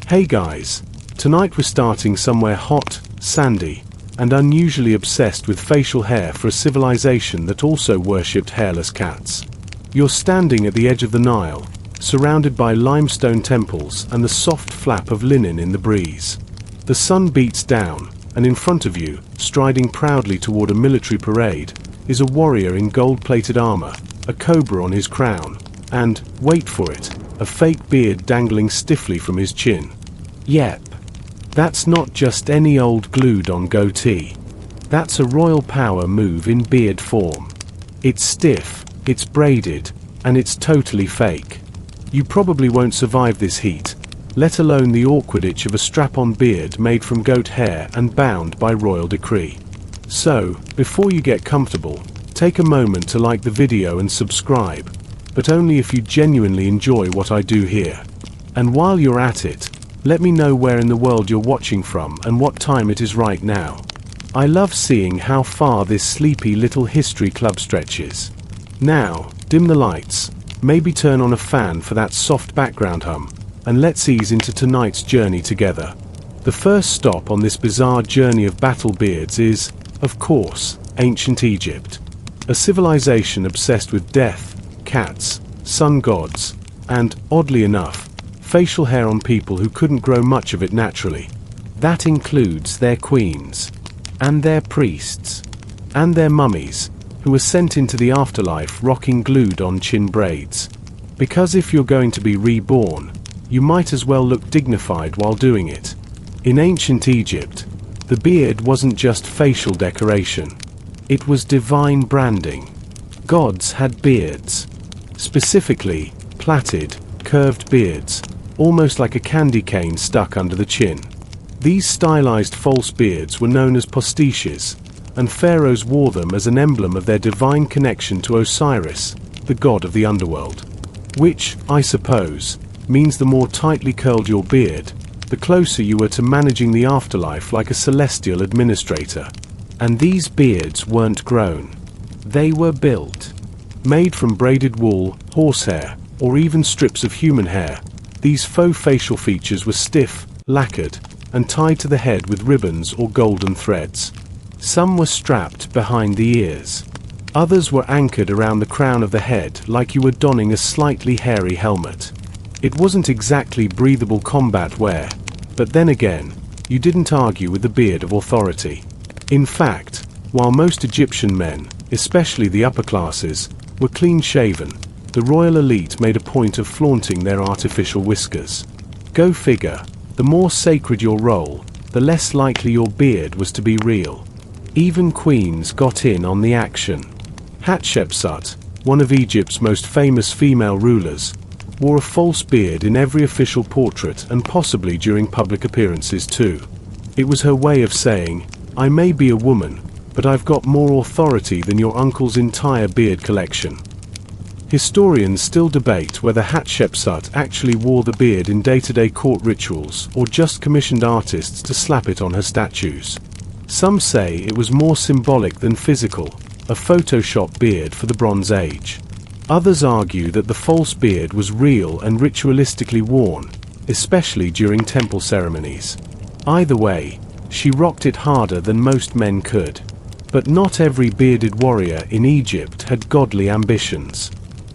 Hey guys, tonight we're starting somewhere hot, sandy, and unusually obsessed with facial hair for a civilization that also worshipped hairless cats. You're standing at the edge of the Nile, surrounded by limestone temples and the soft flap of linen in the breeze. The sun beats down, and in front of you, striding proudly toward a military parade, is a warrior in gold-plated armor, a cobra on his crown, and, wait for it, a fake beard dangling stiffly from his chin. Yep. That's not just any old glued-on goatee. That's a royal power move in beard form. It's stiff, it's braided, and it's totally fake. You probably won't survive this heat, let alone the awkward itch of a strap-on beard made from goat hair and bound by royal decree. So, before you get comfortable, take a moment to like the video and subscribe, but only if you genuinely enjoy what I do here. And while you're at it, let me know where in the world you're watching from and what time it is right now. I love seeing how far this sleepy little history club stretches. Now, dim the lights, maybe turn on a fan for that soft background hum, and let's ease into tonight's journey together. The first stop on this bizarre journey of battle beards is, of course, ancient Egypt. A civilization obsessed with death, cats, sun gods, and, oddly enough, facial hair on people who couldn't grow much of it naturally. That includes their queens, and their priests, and their mummies, who were sent into the afterlife rocking glued-on chin braids. Because if you're going to be reborn, you might as well look dignified while doing it. In ancient Egypt, the beard wasn't just facial decoration. It was divine branding. Gods had beards. Specifically, plaited, curved beards, almost like a candy cane stuck under the chin. These stylized false beards were known as postiches, and pharaohs wore them as an emblem of their divine connection to Osiris, the god of the underworld. Which, I suppose, means the more tightly curled your beard, the closer you were to managing the afterlife like a celestial administrator. And these beards weren't grown. They were built. Made from braided wool, horsehair, or even strips of human hair, these faux facial features were stiff, lacquered, and tied to the head with ribbons or golden threads. Some were strapped behind the ears. Others were anchored around the crown of the head like you were donning a slightly hairy helmet. It wasn't exactly breathable combat wear, but then again, you didn't argue with the beard of authority. In fact, while most Egyptian men, especially the upper classes, were clean-shaven, the royal elite made a point of flaunting their artificial whiskers. Go figure, the more sacred your role, the less likely your beard was to be real. Even queens got in on the action. Hatshepsut, one of Egypt's most famous female rulers, wore a false beard in every official portrait and possibly during public appearances too. It was her way of saying, I may be a woman, but I've got more authority than your uncle's entire beard collection. Historians still debate whether Hatshepsut actually wore the beard in day-to-day court rituals or just commissioned artists to slap it on her statues. Some say it was more symbolic than physical, a Photoshop beard for the Bronze Age. Others argue that the false beard was real and ritualistically worn, especially during temple ceremonies. Either way, she rocked it harder than most men could. But not every bearded warrior in Egypt had godly ambitions.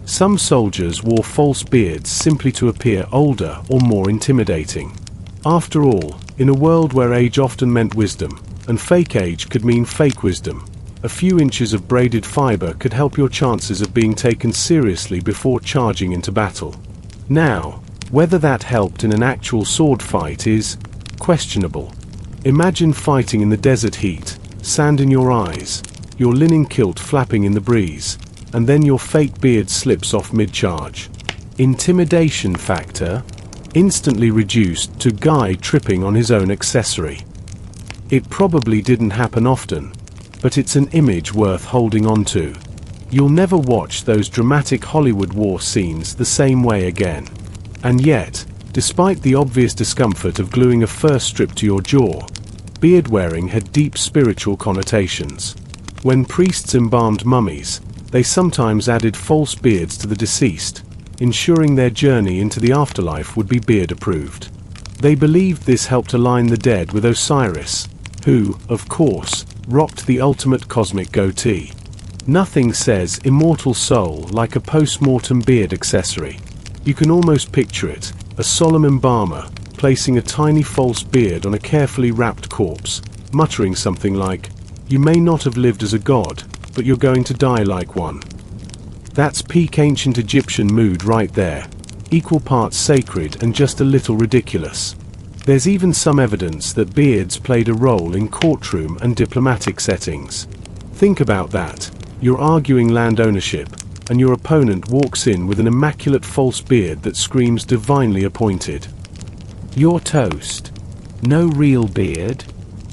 Some soldiers wore false beards simply to appear older or more intimidating. After all, in a world where age often meant wisdom, and fake age could mean fake wisdom, a few inches of braided fiber could help your chances of being taken seriously before charging into battle. Now, whether that helped in an actual sword fight is questionable. Imagine fighting in the desert heat, sand in your eyes, your linen kilt flapping in the breeze, and then your fake beard slips off mid-charge. Intimidation factor instantly reduced to guy tripping on his own accessory. It probably didn't happen often, but it's an image worth holding on to. You'll never watch those dramatic Hollywood war scenes the same way again. And yet, despite the obvious discomfort of gluing a fur strip to your jaw, beard wearing had deep spiritual connotations. When priests embalmed mummies, they sometimes added false beards to the deceased, ensuring their journey into the afterlife would be beard-approved. They believed this helped align the dead with Osiris, who, of course, rocked the ultimate cosmic goatee. Nothing says immortal soul like a post-mortem beard accessory. You can almost picture it, a solemn embalmer, placing a tiny false beard on a carefully wrapped corpse, muttering something like, "You may not have lived as a god, but you're going to die like one." That's peak ancient Egyptian mood right there, equal parts sacred and just a little ridiculous. There's even some evidence that beards played a role in courtroom and diplomatic settings. Think about that. You're arguing land ownership, and your opponent walks in with an immaculate false beard that screams divinely appointed. You're toast. No real beard,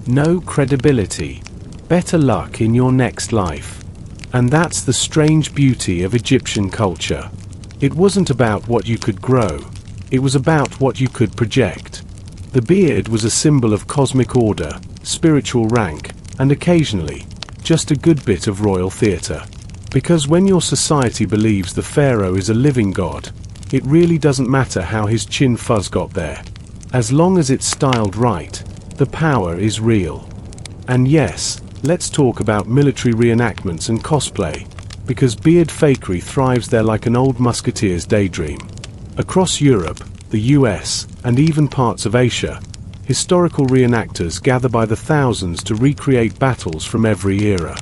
no credibility. Better luck in your next life. And that's the strange beauty of Egyptian culture. It wasn't about what you could grow, it was about what you could project. The beard was a symbol of cosmic order, spiritual rank, and occasionally, just a good bit of royal theatre. Because when your society believes the pharaoh is a living god, it really doesn't matter how his chin fuzz got there. As long as it's styled right, the power is real. And yes, let's talk about military reenactments and cosplay, because beard fakery thrives there like an old musketeer's daydream. Across Europe, the US, and even parts of Asia, historical reenactors gather by the thousands to recreate battles from every era.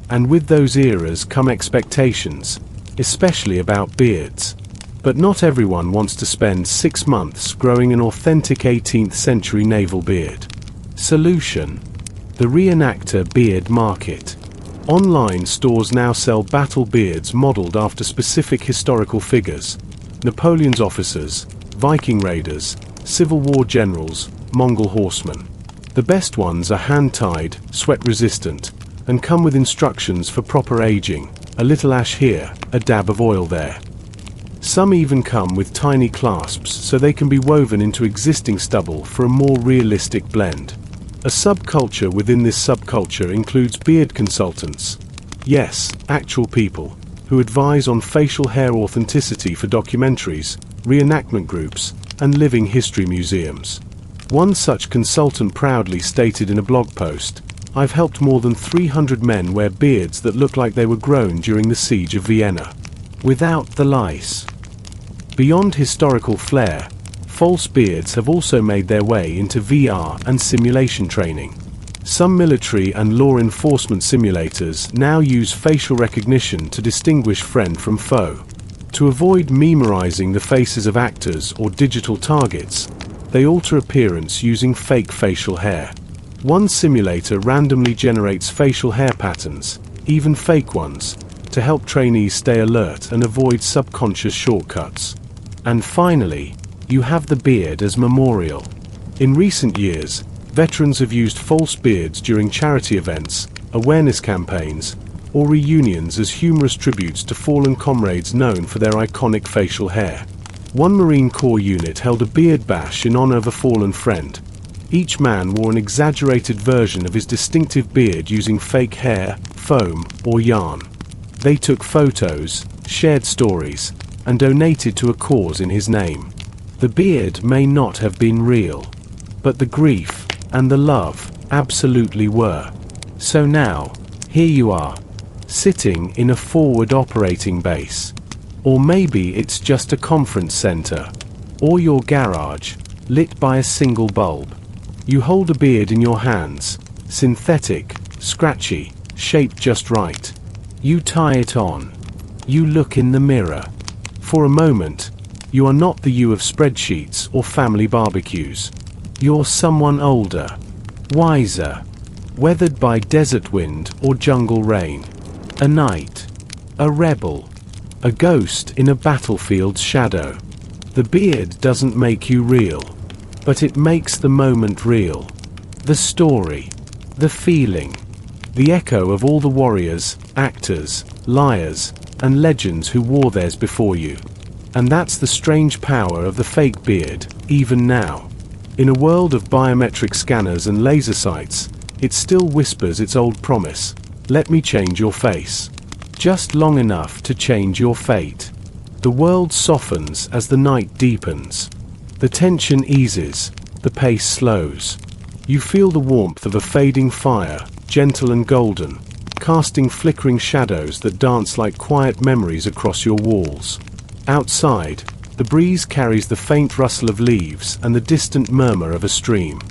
And with those eras come expectations, especially about beards. But not everyone wants to spend 6 months growing an authentic 18th century naval beard. Solution: the reenactor beard market. Online stores now sell battle beards modeled after specific historical figures: Napoleon's officers, Viking raiders, Civil War generals, Mongol horsemen. The best ones are hand-tied, sweat-resistant, and come with instructions for proper aging: a little ash here, a dab of oil there. Some even come with tiny clasps so they can be woven into existing stubble for a more realistic blend. A subculture within this subculture includes beard consultants. Yes, actual people, who advise on facial hair authenticity for documentaries, reenactment groups, and living history museums. One such consultant proudly stated in a blog post, "I've helped more than 300 men wear beards that look like they were grown during the siege of Vienna. Without the lice." Beyond historical flair, false beards have also made their way into VR and simulation training. Some military and law enforcement simulators now use facial recognition to distinguish friend from foe. To avoid memorizing the faces of actors or digital targets, they alter appearance using fake facial hair. One simulator randomly generates facial hair patterns, even fake ones, to help trainees stay alert and avoid subconscious shortcuts. And finally, you have the beard as memorial. In recent years, veterans have used false beards during charity events, awareness campaigns, or reunions as humorous tributes to fallen comrades known for their iconic facial hair. One Marine Corps unit held a beard bash in honor of a fallen friend. Each man wore an exaggerated version of his distinctive beard using fake hair, foam, or yarn. They took photos, shared stories, and donated to a cause in his name. The beard may not have been real, but the grief and the love absolutely were. So now, here you are, sitting in a forward operating base. Or maybe it's just a conference center, or your garage, lit by a single bulb. You hold a beard in your hands, synthetic, scratchy, shaped just right. You tie it on. You look in the mirror. For a moment, you are not the you of spreadsheets or family barbecues. You're someone older, wiser, weathered by desert wind or jungle rain. A knight, a rebel, a ghost in a battlefield's shadow. The beard doesn't make you real, but it makes the moment real. The story, the feeling, the echo of all the warriors, actors, liars, and legends who wore theirs before you. And that's the strange power of the fake beard, even now. In a world of biometric scanners and laser sights, it still whispers its old promise: let me change your face. Just long enough to change your fate. The world softens as the night deepens. The tension eases, the pace slows. You feel the warmth of a fading fire, gentle and golden, casting flickering shadows that dance like quiet memories across your walls. Outside, the breeze carries the faint rustle of leaves and the distant murmur of a stream.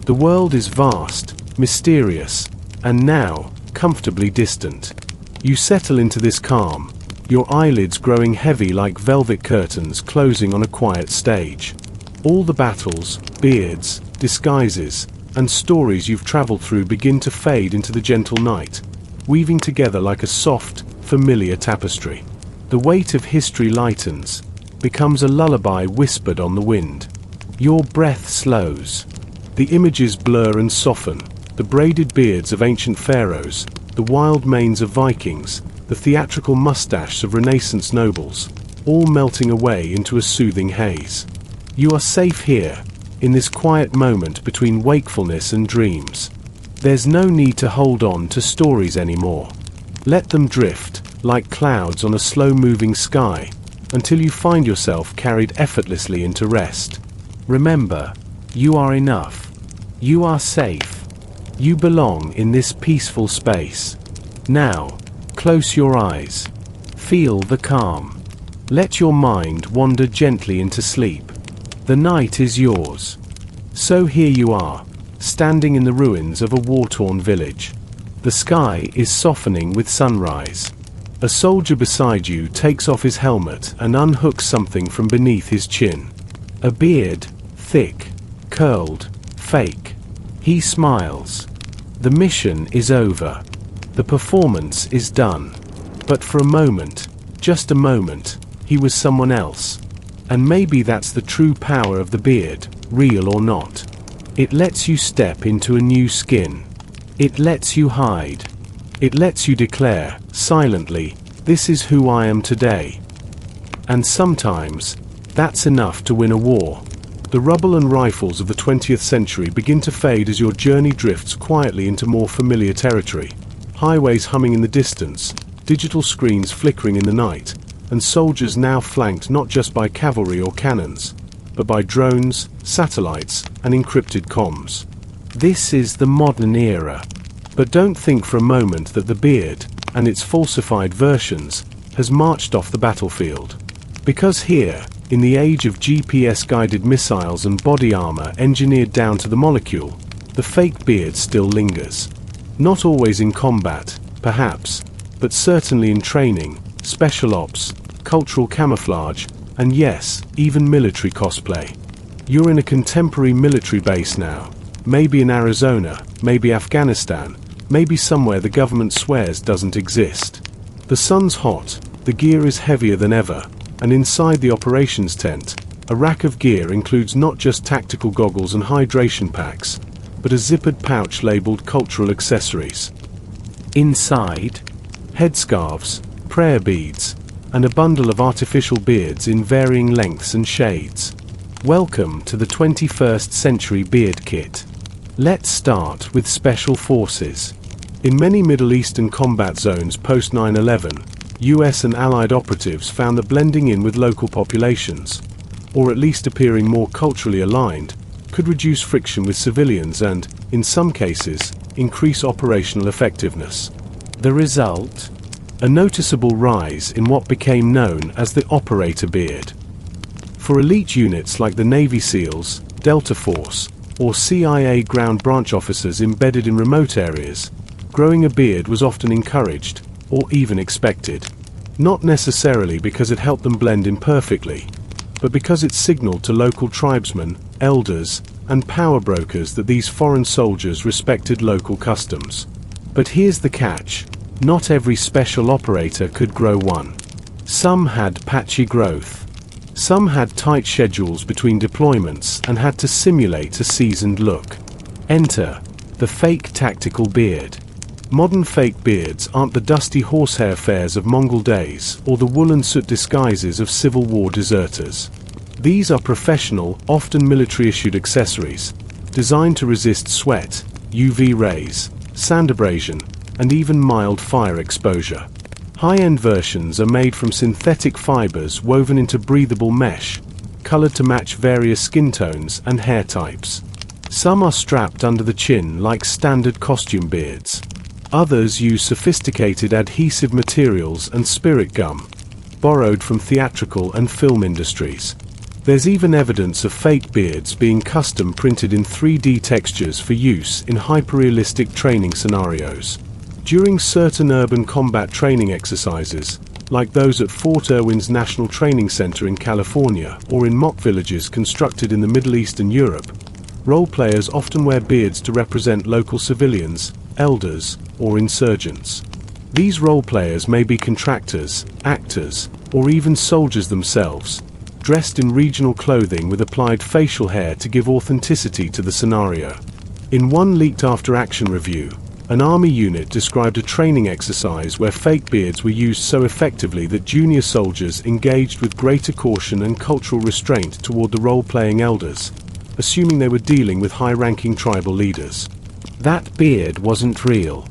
The world is vast, mysterious, and now, comfortably distant. You settle into this calm, your eyelids growing heavy like velvet curtains closing on a quiet stage. All the battles, beards, disguises, and stories you've traveled through begin to fade into the gentle night, weaving together like a soft, familiar tapestry. The weight of history lightens, becomes a lullaby whispered on the wind. Your breath slows. The images blur and soften, the braided beards of ancient pharaohs, the wild manes of Vikings, the theatrical mustaches of Renaissance nobles, all melting away into a soothing haze. You are safe here, in this quiet moment between wakefulness and dreams. There's no need to hold on to stories anymore. Let them drift, like clouds on a slow-moving sky, until you find yourself carried effortlessly into rest. Remember, you are enough. You are safe. You belong in this peaceful space. Now, close your eyes. Feel the calm. Let your mind wander gently into sleep. The night is yours. So here you are, standing in the ruins of a war-torn village. The sky is softening with sunrise. A soldier beside you takes off his helmet and unhooks something from beneath his chin. A beard, thick, curled, fake. He smiles. The mission is over. The performance is done. But for a moment, just a moment, he was someone else. And maybe that's the true power of the beard, real or not. It lets you step into a new skin. It lets you hide. It lets you declare, silently, this is who I am today. And sometimes, that's enough to win a war. The rubble and rifles of the 20th century begin to fade as your journey drifts quietly into more familiar territory. Highways humming in the distance, digital screens flickering in the night, and soldiers now flanked not just by cavalry or cannons, but by drones, satellites, and encrypted comms. This is the modern era. But don't think for a moment that the beard, and its falsified versions, has marched off the battlefield. Because here, in the age of GPS-guided missiles and body armor engineered down to the molecule, the fake beard still lingers. Not always in combat, perhaps, but certainly in training, special ops, cultural camouflage, and yes, even military cosplay. You're in a contemporary military base now, maybe in Arizona, maybe Afghanistan, maybe somewhere the government swears doesn't exist. The sun's hot, the gear is heavier than ever, and inside the operations tent, a rack of gear includes not just tactical goggles and hydration packs, but a zippered pouch labeled cultural accessories. Inside, headscarves, prayer beads, and a bundle of artificial beards in varying lengths and shades. Welcome to the 21st century beard kit. Let's start with Special Forces. In many Middle Eastern combat zones post 9/11, US and Allied operatives found that blending in with local populations, or at least appearing more culturally aligned, could reduce friction with civilians and, in some cases, increase operational effectiveness. The result? A noticeable rise in what became known as the operator beard. For elite units like the Navy SEALs, Delta Force, or CIA ground branch officers embedded in remote areas, growing a beard was often encouraged, or even expected. Not necessarily because it helped them blend in perfectly, but because it signaled to local tribesmen, elders, and power brokers that these foreign soldiers respected local customs. But here's the catch. Not every special operator could grow one. Some had patchy growth. Some had tight schedules between deployments and had to simulate a seasoned look. Enter the fake tactical beard. Modern fake beards aren't the dusty horsehair fairs of Mongol days or the woolen soot disguises of Civil War deserters. These are professional, often military-issued accessories, designed to resist sweat, UV rays, sand abrasion, and even mild fire exposure. High-end versions are made from synthetic fibers woven into breathable mesh, colored to match various skin tones and hair types. Some are strapped under the chin like standard costume beards. Others use sophisticated adhesive materials and spirit gum, borrowed from theatrical and film industries. There's even evidence of fake beards being custom printed in 3D textures for use in hyperrealistic training scenarios. During certain urban combat training exercises, like those at Fort Irwin's National Training Center in California or in mock villages constructed in the Middle East and Europe, role players often wear beards to represent local civilians, elders, or insurgents. These role players may be contractors, actors, or even soldiers themselves, dressed in regional clothing with applied facial hair to give authenticity to the scenario. In one leaked after-action review, an army unit described a training exercise where fake beards were used so effectively that junior soldiers engaged with greater caution and cultural restraint toward the role-playing elders, assuming they were dealing with high-ranking tribal leaders. That beard wasn't real,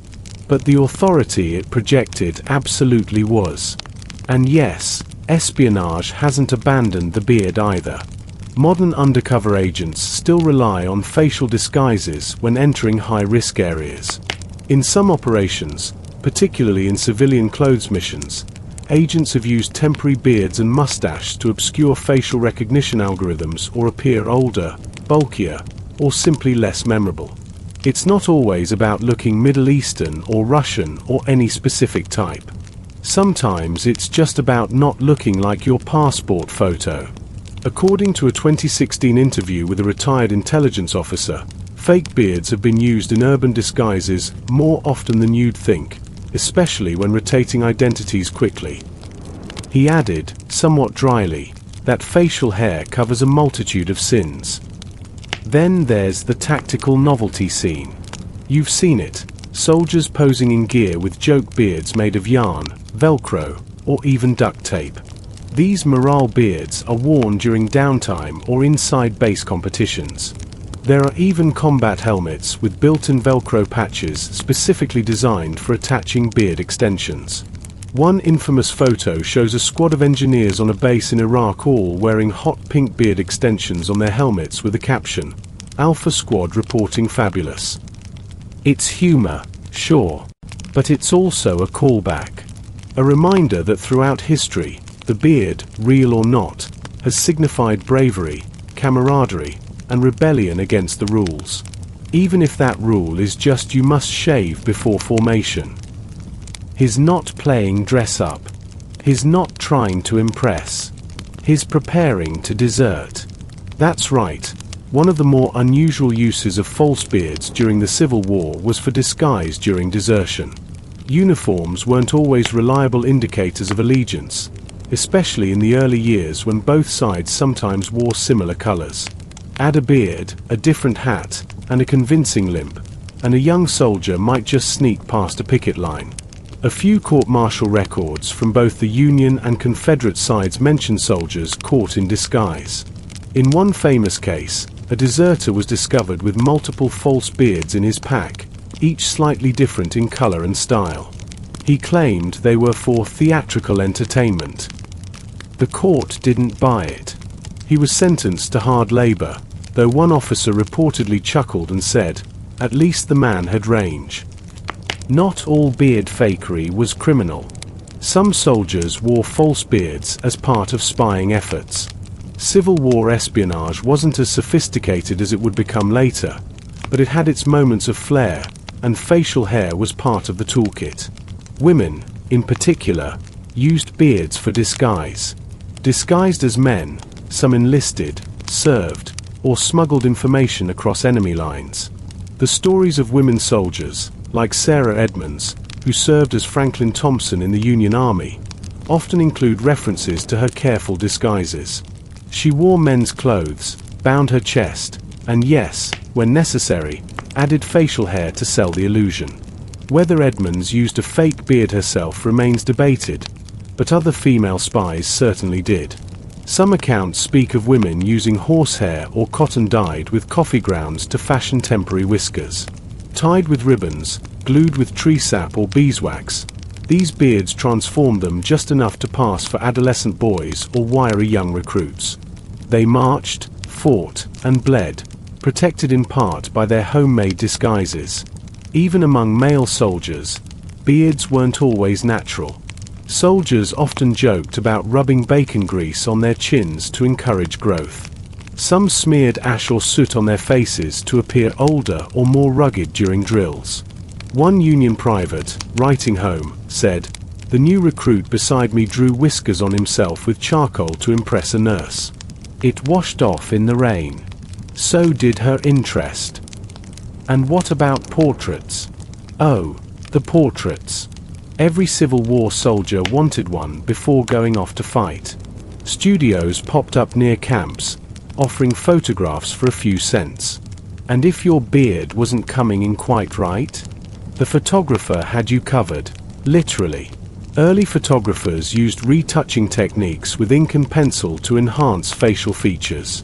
but the authority it projected absolutely was. And yes, espionage hasn't abandoned the beard either. Modern undercover agents still rely on facial disguises when entering high-risk areas. In some operations, particularly in civilian clothes missions, agents have used temporary beards and mustaches to obscure facial recognition algorithms or appear older, bulkier, or simply less memorable. It's not always about looking Middle Eastern or Russian or any specific type. Sometimes it's just about not looking like your passport photo. According to a 2016 interview with a retired intelligence officer, fake beards have been used in urban disguises more often than you'd think, especially when rotating identities quickly. He added, somewhat dryly, that facial hair covers a multitude of sins. Then there's the tactical novelty scene. You've seen it, soldiers posing in gear with joke beards made of yarn, Velcro, or even duct tape. These morale beards are worn during downtime or inside base competitions. There are even combat helmets with built-in Velcro patches specifically designed for attaching beard extensions. One infamous photo shows a squad of engineers on a base in Iraq all wearing hot pink beard extensions on their helmets with the caption, "Alpha Squad reporting fabulous." It's humor, sure, but it's also a callback. A reminder that throughout history, the beard, real or not, has signified bravery, camaraderie, and rebellion against the rules. Even if that rule is just you must shave before formation. He's not playing dress up. He's not trying to impress. He's preparing to desert. That's right. One of the more unusual uses of false beards during the Civil War was for disguise during desertion. Uniforms weren't always reliable indicators of allegiance, especially in the early years when both sides sometimes wore similar colors. Add a beard, a different hat, and a convincing limp, and a young soldier might just sneak past a picket line. A few court-martial records from both the Union and Confederate sides mention soldiers caught in disguise. In one famous case, a deserter was discovered with multiple false beards in his pack, each slightly different in color and style. He claimed they were for theatrical entertainment. The court didn't buy it. He was sentenced to hard labor, though one officer reportedly chuckled and said, "At least the man had range." Not all beard fakery was criminal. Some soldiers wore false beards as part of spying efforts. Civil War espionage wasn't as sophisticated as it would become later, but it had its moments of flair, and facial hair was part of the toolkit. Women, in particular, used beards for disguise. Disguised as men, some enlisted, served, or smuggled information across enemy lines. The stories of women soldiers, like Sarah Edmonds, who served as Franklin Thompson in the Union Army, often include references to her careful disguises. She wore men's clothes, bound her chest, and yes, when necessary, added facial hair to sell the illusion. Whether Edmonds used a fake beard herself remains debated, but other female spies certainly did. Some accounts speak of women using horsehair or cotton dyed with coffee grounds to fashion temporary whiskers. Tied with ribbons, glued with tree sap or beeswax, these beards transformed them just enough to pass for adolescent boys or wiry young recruits. They marched, fought, and bled, protected in part by their homemade disguises. Even among male soldiers, beards weren't always natural. Soldiers often joked about rubbing bacon grease on their chins to encourage growth. Some smeared ash or soot on their faces to appear older or more rugged during drills. One Union private, writing home, said, "The new recruit beside me drew whiskers on himself with charcoal to impress a nurse. It washed off in the rain. So did her interest." And what about portraits? Oh, the portraits. Every Civil War soldier wanted one before going off to fight. Studios popped up near camps, offering photographs for a few cents. And if your beard wasn't coming in quite right, the photographer had you covered, literally. Early photographers used retouching techniques with ink and pencil to enhance facial features.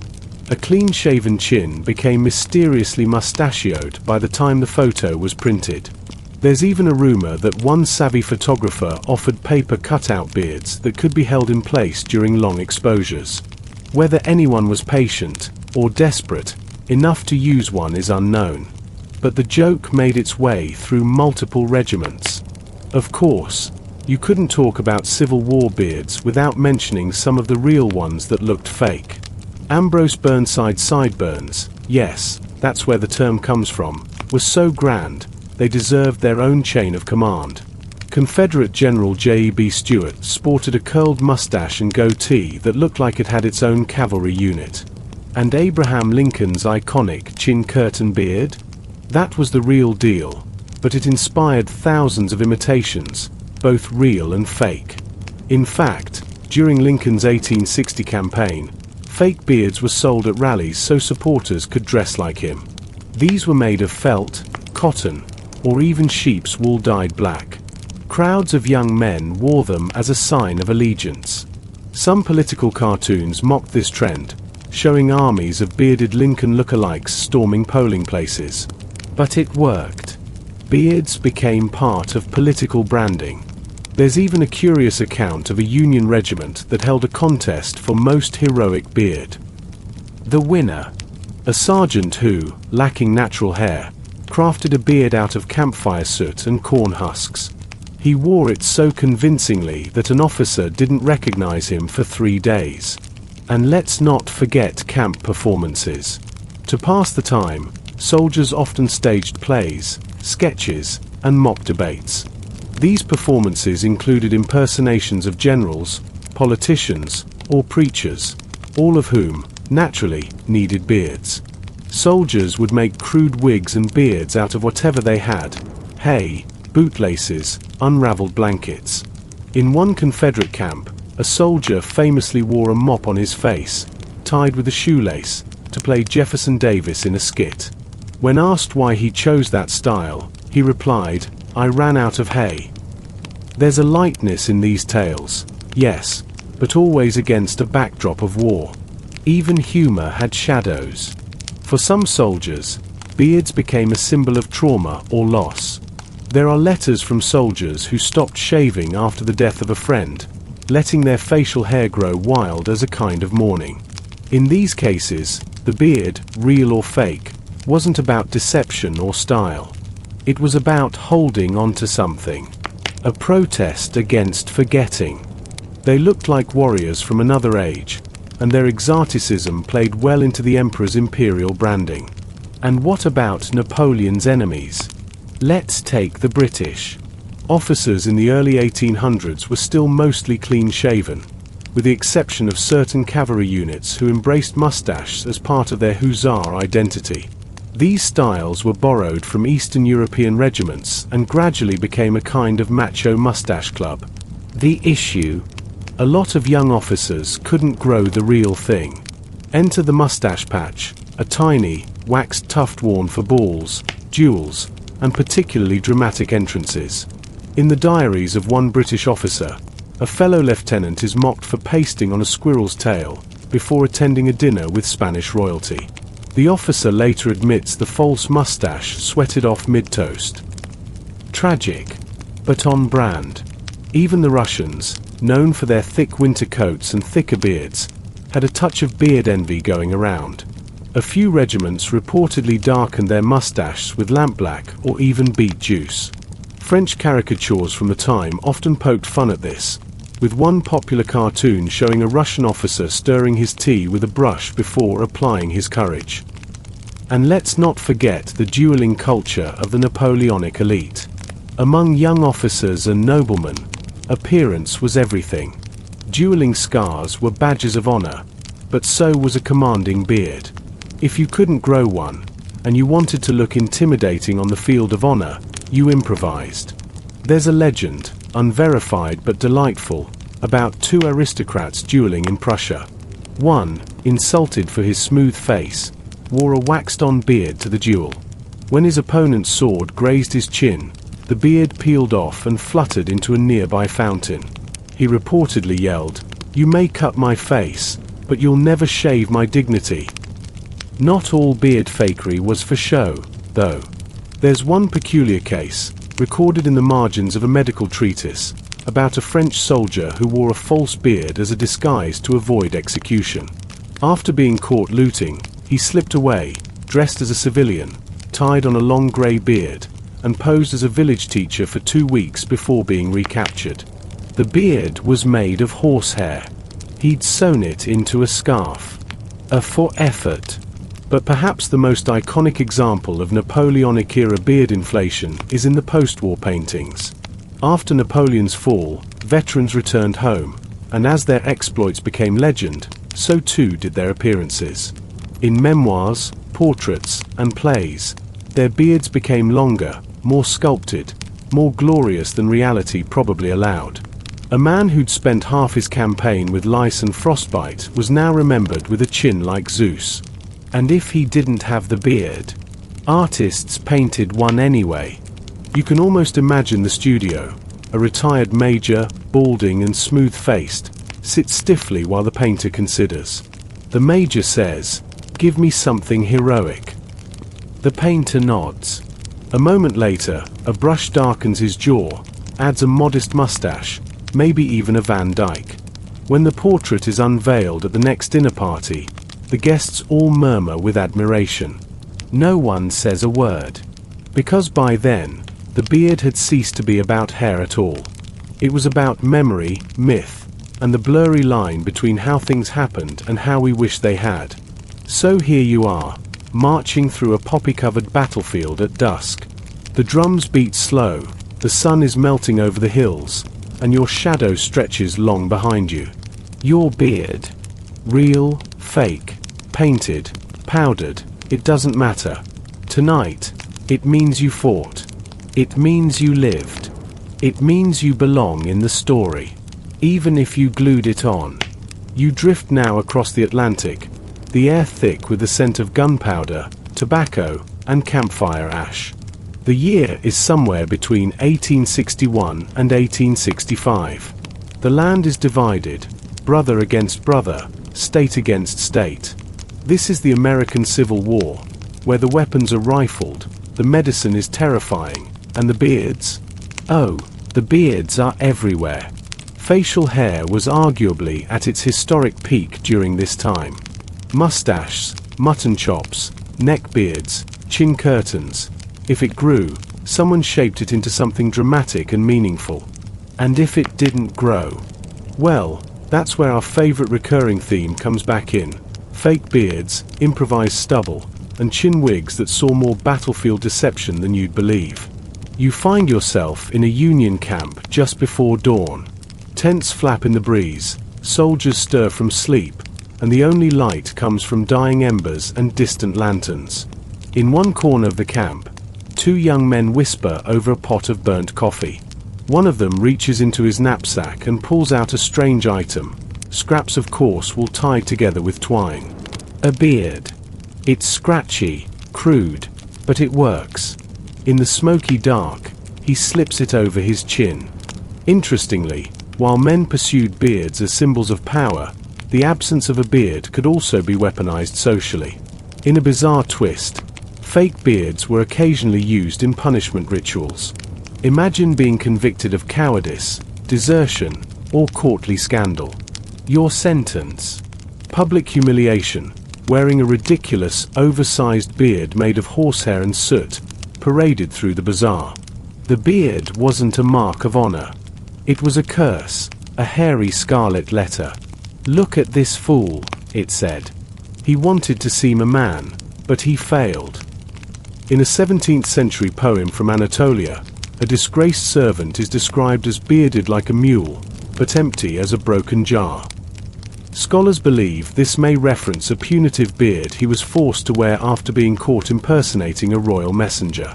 A clean-shaven chin became mysteriously mustachioed by the time the photo was printed. There's even a rumor that one savvy photographer offered paper cutout beards that could be held in place during long exposures. Whether anyone was patient, or desperate, enough to use one is unknown. But the joke made its way through multiple regiments. Of course, you couldn't talk about Civil War beards without mentioning some of the real ones that looked fake. Ambrose Burnside's sideburns, yes, that's where the term comes from, were so grand, they deserved their own chain of command. Confederate General J.E.B. Stuart sported a curled mustache and goatee that looked like it had its own cavalry unit. And Abraham Lincoln's iconic chin curtain beard? That was the real deal, but it inspired thousands of imitations, both real and fake. In fact, during Lincoln's 1860 campaign, fake beards were sold at rallies so supporters could dress like him. These were made of felt, cotton, or even sheep's wool dyed black. Crowds of young men wore them as a sign of allegiance. Some political cartoons mocked this trend, showing armies of bearded Lincoln lookalikes storming polling places. But it worked. Beards became part of political branding. There's even a curious account of a Union regiment that held a contest for most heroic beard. The winner, a sergeant who, lacking natural hair, crafted a beard out of campfire soot and corn husks. He wore it so convincingly that an officer didn't recognize him for 3 days. And let's not forget camp performances. To pass the time, soldiers often staged plays, sketches, and mock debates. These performances included impersonations of generals, politicians, or preachers, all of whom, naturally, needed beards. Soldiers would make crude wigs and beards out of whatever they had: hay, bootlaces, unraveled blankets. In one Confederate camp, a soldier famously wore a mop on his face, tied with a shoelace, to play Jefferson Davis in a skit. When asked why he chose that style, he replied, "I ran out of hay." There's a lightness in these tales, yes, but always against a backdrop of war. Even humor had shadows. For some soldiers, beards became a symbol of trauma or loss. There are letters from soldiers who stopped shaving after the death of a friend, letting their facial hair grow wild as a kind of mourning. In these cases, the beard, real or fake, wasn't about deception or style. It was about holding onto something. A protest against forgetting. They looked like warriors from another age, and their exoticism played well into the emperor's imperial branding. And what about Napoleon's enemies? Let's take the British. Officers in the early 1800s were still mostly clean-shaven, with the exception of certain cavalry units who embraced mustaches as part of their hussar identity. These styles were borrowed from Eastern European regiments and gradually became a kind of macho mustache club. The issue? A lot of young officers couldn't grow the real thing. Enter the mustache patch, a tiny, waxed tuft worn for balls, duels, and particularly dramatic entrances. In the diaries of one British officer, a fellow lieutenant is mocked for pasting on a squirrel's tail before attending a dinner with Spanish royalty. The officer later admits the false mustache sweated off mid-toast. Tragic, but on brand. Even the Russians, known for their thick winter coats and thicker beards, had a touch of beard envy going around. A few regiments reportedly darkened their mustaches with lampblack or even beet juice. French caricatures from the time often poked fun at this, with one popular cartoon showing a Russian officer stirring his tea with a brush before applying his courage. And let's not forget the dueling culture of the Napoleonic elite. Among young officers and noblemen, appearance was everything. Dueling scars were badges of honor, but so was a commanding beard. If you couldn't grow one, and you wanted to look intimidating on the field of honor, you improvised. There's a legend, unverified but delightful, about two aristocrats dueling in Prussia. One, insulted for his smooth face, wore a waxed-on beard to the duel. When his opponent's sword grazed his chin, the beard peeled off and fluttered into a nearby fountain. He reportedly yelled, "You may cut my face, but you'll never shave my dignity." Not all beard fakery was for show, though. There's one peculiar case, recorded in the margins of a medical treatise, about a French soldier who wore a false beard as a disguise to avoid execution. After being caught looting, he slipped away, dressed as a civilian, tied on a long grey beard, and posed as a village teacher for 2 weeks before being recaptured. The beard was made of horsehair. He'd sewn it into a scarf. A for effort. But perhaps the most iconic example of Napoleonic-era beard inflation is in the post-war paintings. After Napoleon's fall, veterans returned home, and as their exploits became legend, so too did their appearances. In memoirs, portraits, and plays, their beards became longer, more sculpted, more glorious than reality probably allowed. A man who'd spent half his campaign with lice and frostbite was now remembered with a chin like Zeus. And if he didn't have the beard, artists painted one anyway. You can almost imagine the studio. A retired major, balding and smooth-faced, sits stiffly while the painter considers. The major says, "Give me something heroic." The painter nods. A moment later, a brush darkens his jaw, adds a modest mustache, maybe even a Van Dyke. When the portrait is unveiled at the next dinner party, the guests all murmur with admiration. No one says a word. Because by then, the beard had ceased to be about hair at all. It was about memory, myth, and the blurry line between how things happened and how we wish they had. So here you are, marching through a poppy-covered battlefield at dusk. The drums beat slow, the sun is melting over the hills, and your shadow stretches long behind you. Your beard. Real, fake, painted, powdered, it doesn't matter. Tonight, it means you fought. It means you lived. It means you belong in the story. Even if you glued it on. You drift now across the Atlantic, the air thick with the scent of gunpowder, tobacco, and campfire ash. The year is somewhere between 1861 and 1865. The land is divided, brother against brother, state against state. This is the American Civil War, where the weapons are rifled, the medicine is terrifying, and the beards? Oh, the beards are everywhere. Facial hair was arguably at its historic peak during this time. Mustaches, mutton chops, neck beards, chin curtains. If it grew, someone shaped it into something dramatic and meaningful. And if it didn't grow, well, that's where our favorite recurring theme comes back in. Fake beards, improvised stubble, and chin wigs that saw more battlefield deception than you'd believe. You find yourself in a Union camp just before dawn. Tents flap in the breeze, soldiers stir from sleep, and the only light comes from dying embers and distant lanterns. In one corner of the camp, two young men whisper over a pot of burnt coffee. One of them reaches into his knapsack and pulls out a strange item, scraps of coarse wool tied together with twine. A beard. It's scratchy, crude, but it works. In the smoky dark, he slips it over his chin. Interestingly, while men pursued beards as symbols of power, the absence of a beard could also be weaponized socially. In a bizarre twist, fake beards were occasionally used in punishment rituals. Imagine being convicted of cowardice, desertion, or courtly scandal. Your sentence: Public humiliation, wearing a ridiculous, oversized beard made of horsehair and soot, paraded through the bazaar. The beard wasn't a mark of honor. It was a curse, a hairy scarlet letter. "Look at this fool," it said. He wanted to seem a man, but he failed. In a 17th century poem from Anatolia, a disgraced servant is described as bearded like a mule, but empty as a broken jar. Scholars believe this may reference a punitive beard he was forced to wear after being caught impersonating a royal messenger.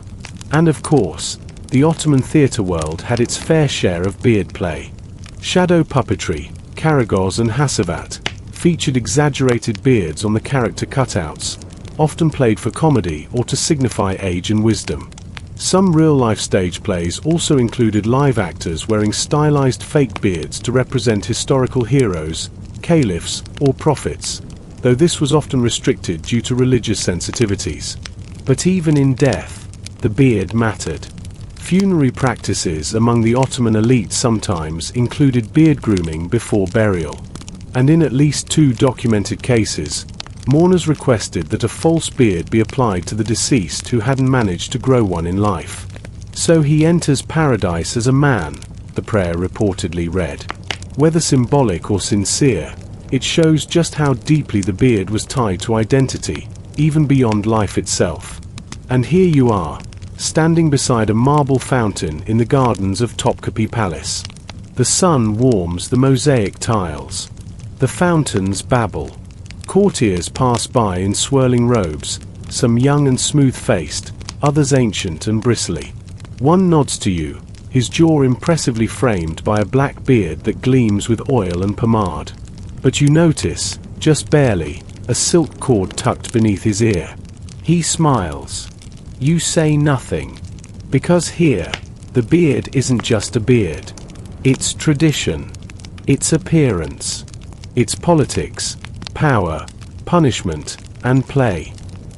And of course, the Ottoman theatre world had its fair share of beard play. Shadow puppetry, Karagoz and Hasavat, featured exaggerated beards on the character cutouts, often played for comedy or to signify age and wisdom. Some real-life stage plays also included live actors wearing stylized fake beards to represent historical heroes, caliphs, or prophets, though this was often restricted due to religious sensitivities. But even in death, the beard mattered. Funerary practices among the Ottoman elite sometimes included beard grooming before burial. And in at least 2 documented cases, mourners requested that a false beard be applied to the deceased who hadn't managed to grow one in life. "So he enters paradise as a man," the prayer reportedly read. Whether symbolic or sincere, it shows just how deeply the beard was tied to identity, even beyond life itself. And here you are, standing beside a marble fountain in the gardens of Topkapi Palace. The sun warms the mosaic tiles. The fountains babble. Courtiers pass by in swirling robes, some young and smooth-faced, others ancient and bristly. One nods to you, his jaw impressively framed by a black beard that gleams with oil and pomade. But you notice, just barely, a silk cord tucked beneath his ear. He smiles. You say nothing. Because here, the beard isn't just a beard. It's tradition. It's appearance. It's politics, power, punishment, and play.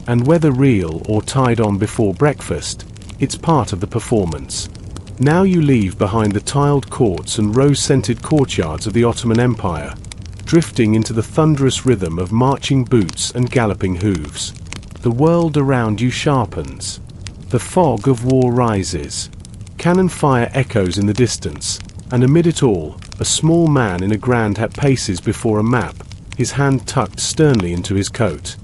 And whether real or tied on before breakfast, it's part of the performance. Now you leave behind the tiled courts and rose-scented courtyards of the Ottoman Empire, drifting into the thunderous rhythm of marching boots and galloping hooves. The world around you sharpens. The fog of war rises. Cannon fire echoes in the distance, and amid it all, a small man in a grand hat paces before a map, his hand tucked sternly into his coat.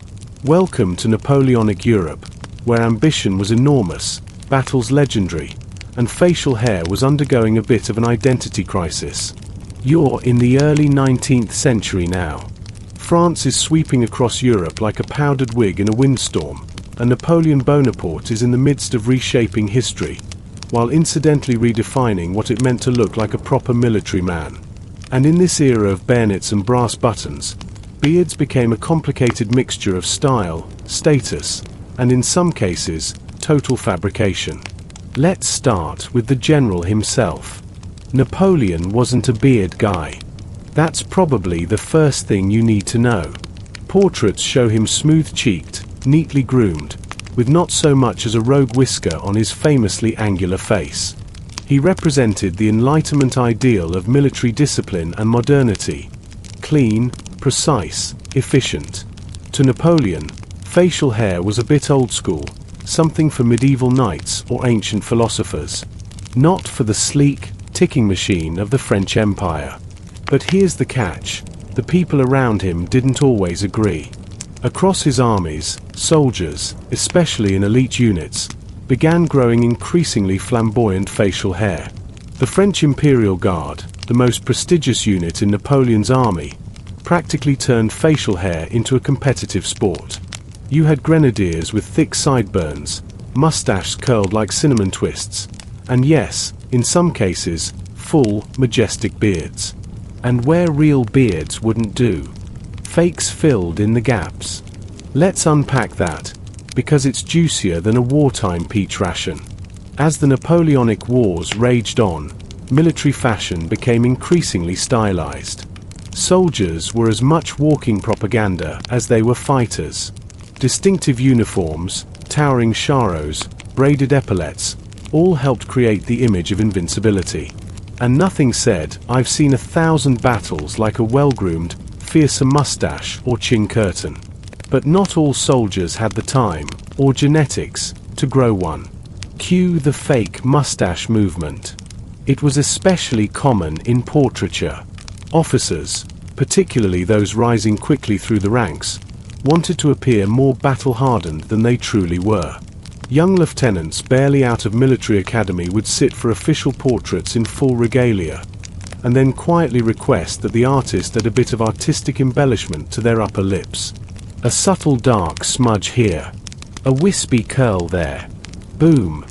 Welcome to Napoleonic Europe, where ambition was enormous, battles legendary, and facial hair was undergoing a bit of an identity crisis. You're in the early 19th century now. France is sweeping across Europe like a powdered wig in a windstorm, and Napoleon Bonaparte is in the midst of reshaping history, while incidentally redefining what it meant to look like a proper military man. And in this era of bayonets and brass buttons, beards became a complicated mixture of style, status, and in some cases, total fabrication. Let's start with the general himself. Napoleon wasn't a beard guy. That's probably the first thing you need to know. Portraits show him smooth-cheeked, neatly groomed, with not so much as a rogue whisker on his famously angular face. He represented the Enlightenment ideal of military discipline and modernity. Clean, precise, efficient. To Napoleon, facial hair was a bit old school, something for medieval knights or ancient philosophers. Not for the sleek, ticking machine of the French Empire. But here's the catch. The people around him didn't always agree. Across his armies, soldiers, especially in elite units, began growing increasingly flamboyant facial hair. The French Imperial Guard, the most prestigious unit in Napoleon's army, practically turned facial hair into a competitive sport. You had grenadiers with thick sideburns, mustaches curled like cinnamon twists, and yes, in some cases, full, majestic beards. And where real beards wouldn't do, fakes filled in the gaps. Let's unpack that, because it's juicier than a wartime peach ration. As the Napoleonic Wars raged on, military fashion became increasingly stylized. Soldiers were as much walking propaganda as they were fighters. Distinctive uniforms, towering charros, braided epaulets, all helped create the image of invincibility. And nothing said, "I've seen 1,000 battles," like a well-groomed, fearsome mustache or chin curtain. But not all soldiers had the time, or genetics, to grow one. Cue the fake mustache movement. It was especially common in portraiture. Officers, particularly those rising quickly through the ranks, wanted to appear more battle-hardened than they truly were. Young lieutenants barely out of military academy would sit for official portraits in full regalia, and then quietly request that the artist add a bit of artistic embellishment to their upper lips. A subtle dark smudge here, a wispy curl there. Boom.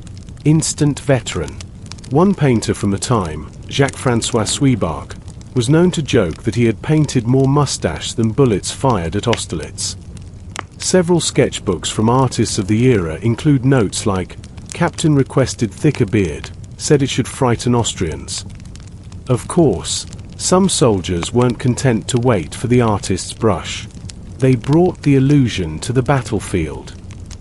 Instant veteran. One painter from the time, Jacques-François Suibarg, was known to joke that he had painted more mustache than bullets fired at Austerlitz. Several sketchbooks from artists of the era include notes like, "Captain requested thicker beard, said it should frighten Austrians." Of course, some soldiers weren't content to wait for the artist's brush. They brought the illusion to the battlefield.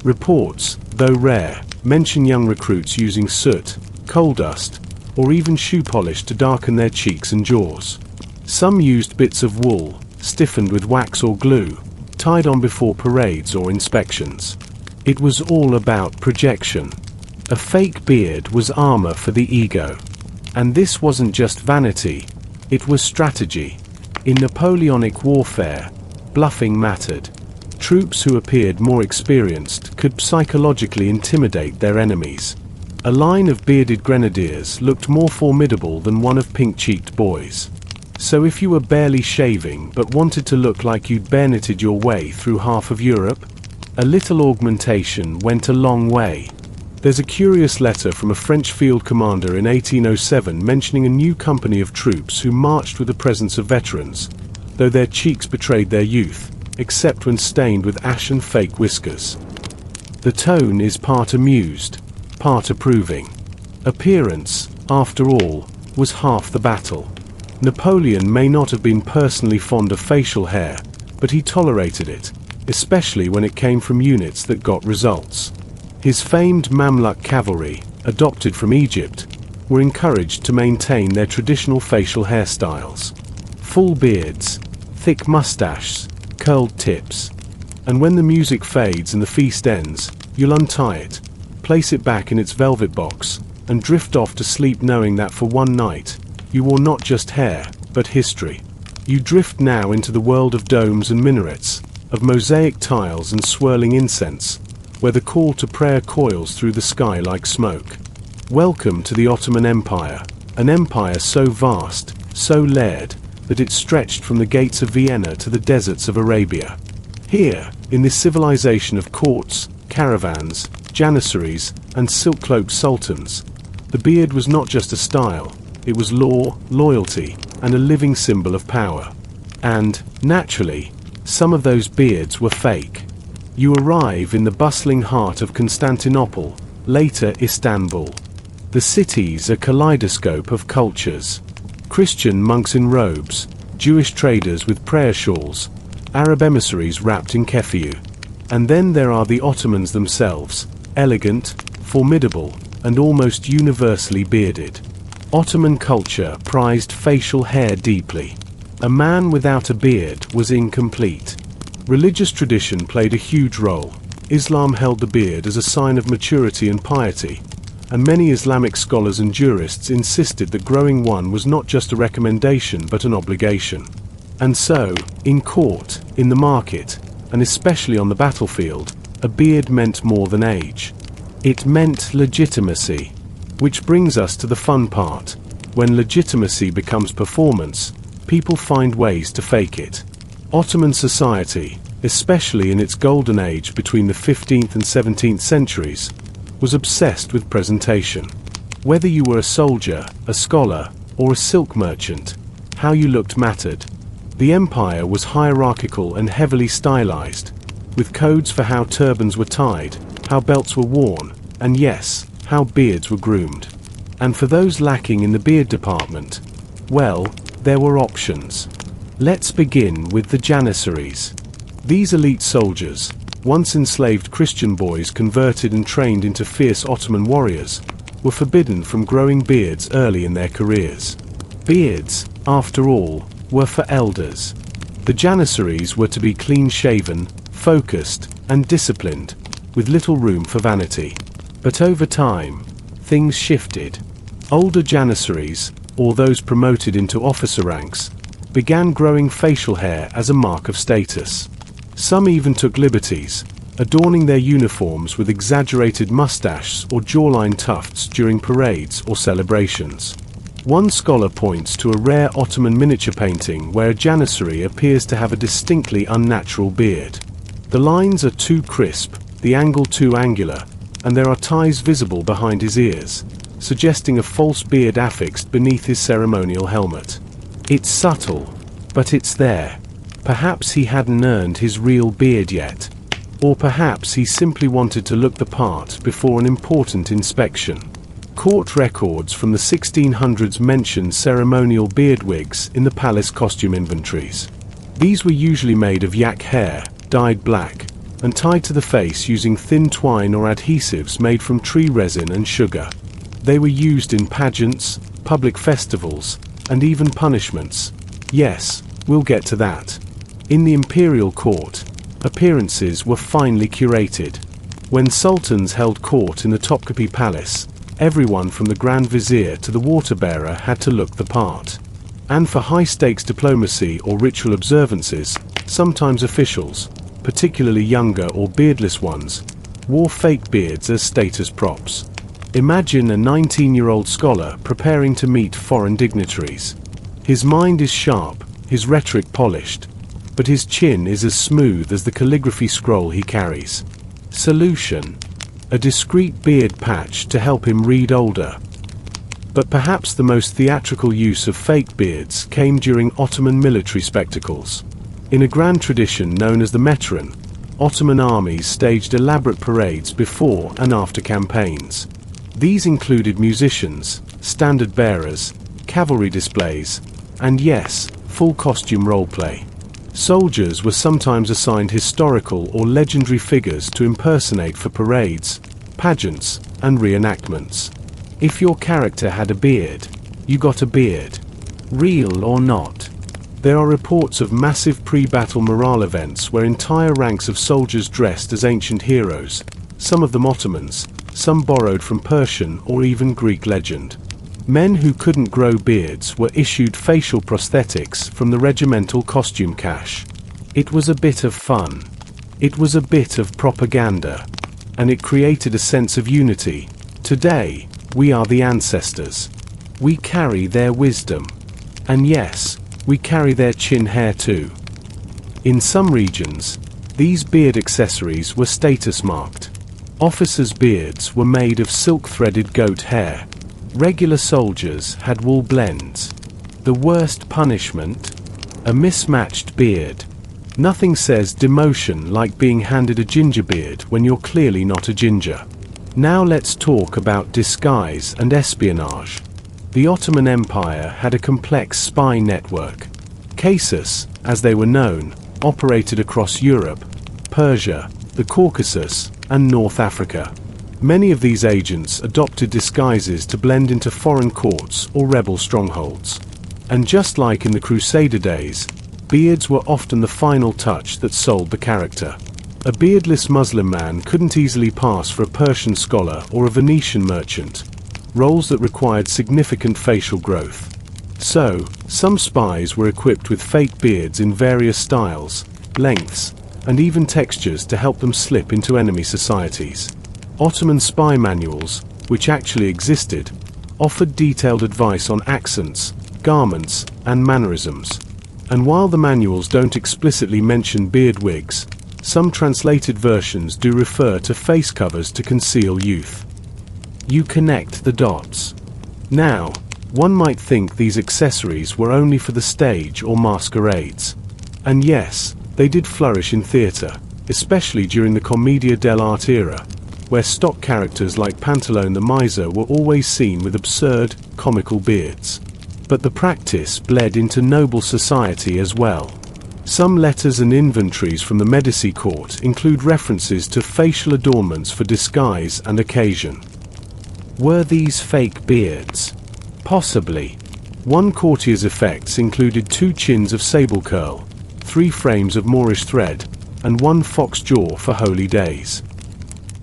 Reports, though rare, mention young recruits using soot, coal dust, or even shoe polish to darken their cheeks and jaws. Some used bits of wool, stiffened with wax or glue, tied on before parades or inspections. It was all about projection. A fake beard was armor for the ego. And this wasn't just vanity, it was strategy. In Napoleonic warfare, bluffing mattered. Troops who appeared more experienced could psychologically intimidate their enemies. A line of bearded grenadiers looked more formidable than one of pink-cheeked boys. So if you were barely shaving but wanted to look like you'd bayoneted your way through half of Europe, a little augmentation went a long way. There's a curious letter from a French field commander in 1807 mentioning a new company of troops who marched with the presence of veterans, though their cheeks betrayed their youth, except when stained with ashen fake whiskers. The tone is part amused, part approving. Appearance, after all, was half the battle. Napoleon may not have been personally fond of facial hair, but he tolerated it, especially when it came from units that got results. His famed Mamluk cavalry, adopted from Egypt, were encouraged to maintain their traditional facial hairstyles. Full beards, thick mustaches, curled tips. And when the music fades and the feast ends, you'll untie it, place it back in its velvet box, and drift off to sleep knowing that for one night, you wore not just hair, but history. You drift now into the world of domes and minarets, of mosaic tiles and swirling incense, where the call to prayer coils through the sky like smoke. Welcome to the Ottoman Empire, an empire so vast, so layered, that it stretched from the gates of Vienna to the deserts of Arabia. Here, in this civilization of courts, caravans, janissaries, and silk-cloaked sultans, the beard was not just a style, it was law, loyalty, and a living symbol of power. And, naturally, some of those beards were fake. You arrive in the bustling heart of Constantinople, later Istanbul. The city's a kaleidoscope of cultures. Christian monks in robes, Jewish traders with prayer shawls, Arab emissaries wrapped in keffiyeh. And then there are the Ottomans themselves, elegant, formidable, and almost universally bearded. Ottoman culture prized facial hair deeply. A man without a beard was incomplete. Religious tradition played a huge role. Islam held the beard as a sign of maturity and piety, and many Islamic scholars and jurists insisted that growing one was not just a recommendation but an obligation. And so, in court, in the market, and especially on the battlefield, a beard meant more than age. It meant legitimacy. Which brings us to the fun part. When legitimacy becomes performance, people find ways to fake it. Ottoman society, especially in its golden age between the 15th and 17th centuries, was obsessed with presentation. Whether you were a soldier, a scholar, or a silk merchant, how you looked mattered. The empire was hierarchical and heavily stylized, with codes for how turbans were tied, how belts were worn, and yes, how beards were groomed. And for those lacking in the beard department, well, there were options. Let's begin with the janissaries. These elite soldiers, once enslaved Christian boys converted and trained into fierce Ottoman warriors, were forbidden from growing beards early in their careers. Beards, after all, were for elders. The janissaries were to be clean-shaven, focused, and disciplined, with little room for vanity. But over time, things shifted. Older janissaries, or those promoted into officer ranks, began growing facial hair as a mark of status. Some even took liberties, adorning their uniforms with exaggerated mustaches or jawline tufts during parades or celebrations. One scholar points to a rare Ottoman miniature painting where a janissary appears to have a distinctly unnatural beard. The lines are too crisp, the angle too angular, and there are ties visible behind his ears, suggesting a false beard affixed beneath his ceremonial helmet. It's subtle, but it's there. Perhaps he hadn't earned his real beard yet. Or perhaps he simply wanted to look the part before an important inspection. Court records from the 1600s mention ceremonial beard wigs in the palace costume inventories. These were usually made of yak hair, dyed black, and tied to the face using thin twine or adhesives made from tree resin and sugar. They were used in pageants, public festivals, and even punishments. Yes, we'll get to that. In the imperial court, appearances were finely curated. When sultans held court in the Topkapi Palace, everyone from the Grand Vizier to the water-bearer had to look the part. And for high-stakes diplomacy or ritual observances, sometimes officials, particularly younger or beardless ones, wore fake beards as status props. Imagine a 19-year-old scholar preparing to meet foreign dignitaries. His mind is sharp, his rhetoric polished, but his chin is as smooth as the calligraphy scroll he carries. Solution: a discreet beard patch to help him read older. But perhaps the most theatrical use of fake beards came during Ottoman military spectacles. In a grand tradition known as the Meteran, Ottoman armies staged elaborate parades before and after campaigns. These included musicians, standard bearers, cavalry displays, and yes, full costume roleplay. Soldiers were sometimes assigned historical or legendary figures to impersonate for parades, pageants, and reenactments. If your character had a beard, you got a beard. Real or not. There are reports of massive pre-battle morale events where entire ranks of soldiers dressed as ancient heroes, some of them Ottomans, some borrowed from Persian or even Greek legend. Men who couldn't grow beards were issued facial prosthetics from the regimental costume cache. It was a bit of fun. It was a bit of propaganda. And it created a sense of unity. Today, we are the ancestors. We carry their wisdom. And yes, we carry their chin hair too. In some regions, these beard accessories were status marked. Officers' beards were made of silk-threaded goat hair. Regular soldiers had wool blends. The worst punishment? A mismatched beard. Nothing says demotion like being handed a ginger beard when you're clearly not a ginger. Now let's talk about disguise and espionage. The Ottoman Empire had a complex spy network. Casus, as they were known, operated across Europe, Persia, the Caucasus, and North Africa. Many of these agents adopted disguises to blend into foreign courts or rebel strongholds. And just like in the Crusader days, beards were often the final touch that sold the character. A beardless Muslim man couldn't easily pass for a Persian scholar or a Venetian merchant, roles that required significant facial growth. So, some spies were equipped with fake beards in various styles, lengths, and even textures to help them slip into enemy societies. Ottoman spy manuals, which actually existed, offered detailed advice on accents, garments, and mannerisms. And while the manuals don't explicitly mention beard wigs, some translated versions do refer to face covers to conceal youth. You connect the dots. Now, one might think these accessories were only for the stage or masquerades. And yes, they did flourish in theatre, especially during the Commedia dell'arte era, where stock characters like Pantalone the Miser were always seen with absurd, comical beards. But the practice bled into noble society as well. Some letters and inventories from the Medici court include references to facial adornments for disguise and occasion. Were these fake beards? Possibly. One courtier's effects included 2 chins of sable curl, 3 frames of Moorish thread, and 1 fox jaw for holy days.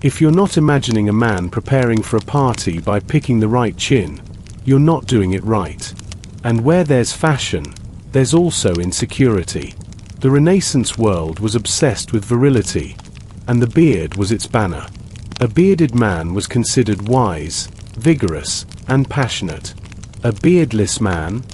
If you're not imagining a man preparing for a party by picking the right chin, you're not doing it right. And where there's fashion, there's also insecurity. The Renaissance world was obsessed with virility, and the beard was its banner. A bearded man was considered wise, vigorous, and passionate. A beardless man?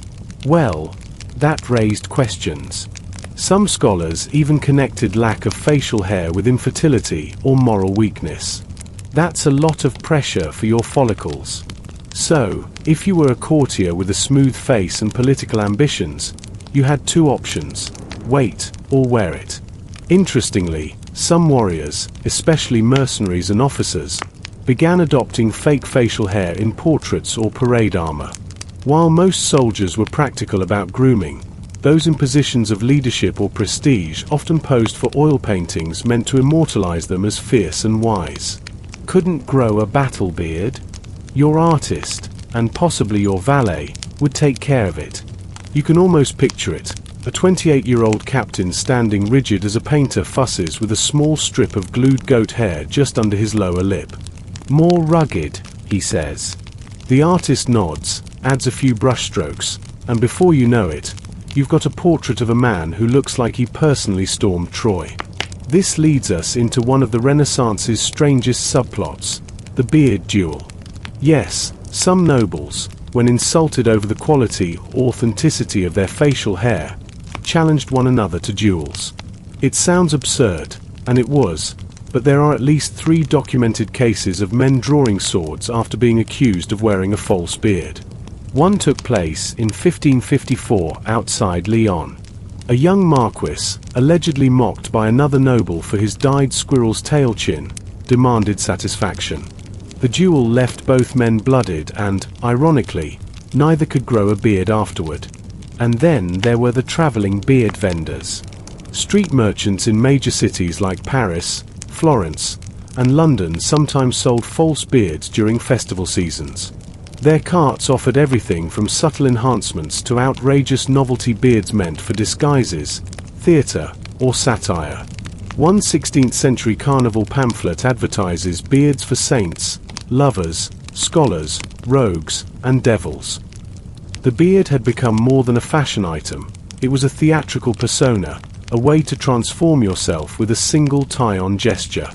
Well, that raised questions. Some scholars even connected lack of facial hair with infertility or moral weakness. That's a lot of pressure for your follicles. So, if you were a courtier with a smooth face and political ambitions, you had 2 options: wait or wear it. Interestingly, some warriors, especially mercenaries and officers, began adopting fake facial hair in portraits or parade armor. While most soldiers were practical about grooming, those in positions of leadership or prestige often posed for oil paintings meant to immortalize them as fierce and wise. Couldn't grow a battle beard? Your artist, and possibly your valet, would take care of it. You can almost picture it, a 28-year-old captain standing rigid as a painter fusses with a small strip of glued goat hair just under his lower lip. More rugged, he says. The artist nods, adds a few brushstrokes, and before you know it, you've got a portrait of a man who looks like he personally stormed Troy. This leads us into one of the Renaissance's strangest subplots, the beard duel. Yes, some nobles, when insulted over the quality or authenticity of their facial hair, challenged one another to duels. It sounds absurd, and it was, but there are at least 3 documented cases of men drawing swords after being accused of wearing a false beard. One took place in 1554 outside Lyon. A young marquis, allegedly mocked by another noble for his dyed squirrel's tail chin, demanded satisfaction. The duel left both men blooded and, ironically, neither could grow a beard afterward. And then there were the traveling beard vendors. Street merchants in major cities like Paris, Florence, and London sometimes sold false beards during festival seasons. Their carts offered everything from subtle enhancements to outrageous novelty beards meant for disguises, theatre, or satire. One 16th-century carnival pamphlet advertises beards for saints, lovers, scholars, rogues, and devils. The beard had become more than a fashion item. It was a theatrical persona, a way to transform yourself with a single tie-on gesture.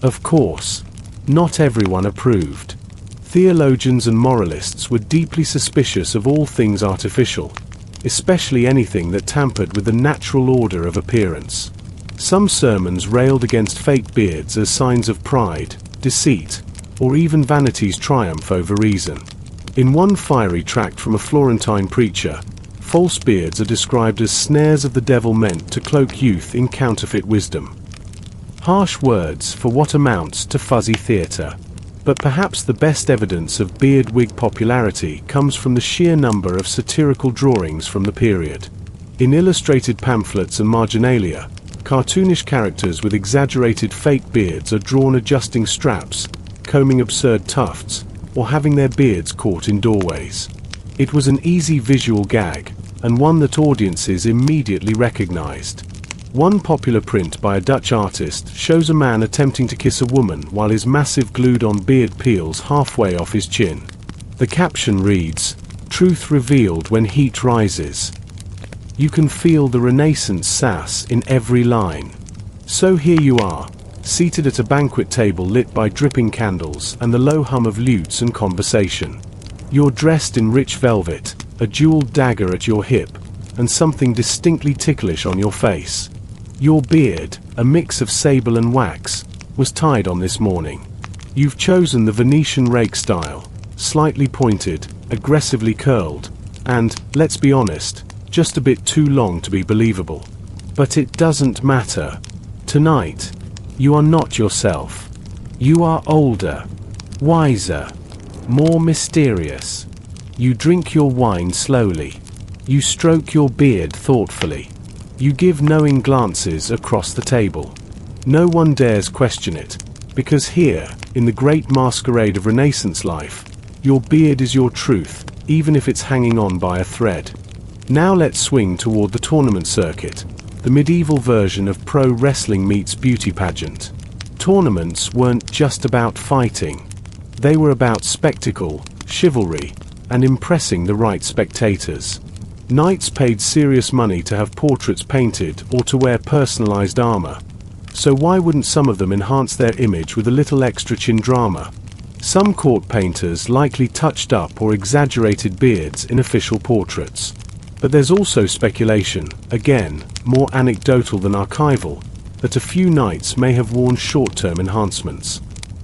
Of course, not everyone approved. Theologians and moralists were deeply suspicious of all things artificial, especially anything that tampered with the natural order of appearance. Some sermons railed against fake beards as signs of pride, deceit, or even vanity's triumph over reason. In one fiery tract from a Florentine preacher, false beards are described as snares of the devil meant to cloak youth in counterfeit wisdom. Harsh words for what amounts to fuzzy theatre. But perhaps the best evidence of beard wig popularity comes from the sheer number of satirical drawings from the period. In illustrated pamphlets and marginalia, cartoonish characters with exaggerated fake beards are drawn adjusting straps, combing absurd tufts, or having their beards caught in doorways. It was an easy visual gag, and one that audiences immediately recognized. One popular print by a Dutch artist shows a man attempting to kiss a woman while his massive glued-on beard peels halfway off his chin. The caption reads, "Truth revealed when heat rises." You can feel the Renaissance sass in every line. So here you are, seated at a banquet table lit by dripping candles and the low hum of lutes and conversation. You're dressed in rich velvet, a jeweled dagger at your hip, and something distinctly ticklish on your face. Your beard, a mix of sable and wax, was tied on this morning. You've chosen the Venetian rake style, slightly pointed, aggressively curled, and, let's be honest, just a bit too long to be believable. But it doesn't matter. Tonight, you are not yourself. You are older, wiser, more mysterious. You drink your wine slowly. You stroke your beard thoughtfully. You give knowing glances across the table. No one dares question it, because here, in the great masquerade of Renaissance life, your beard is your truth, even if it's hanging on by a thread. Now let's swing toward the tournament circuit, the medieval version of pro wrestling meets beauty pageant. Tournaments weren't just about fighting. They were about spectacle, chivalry, and impressing the right spectators. Knights paid serious money to have portraits painted or to wear personalized armor. So why wouldn't some of them enhance their image with a little extra chin drama? Some court painters likely touched up or exaggerated beards in official portraits. But there's also speculation, again, more anecdotal than archival, that a few knights may have worn short-term enhancements.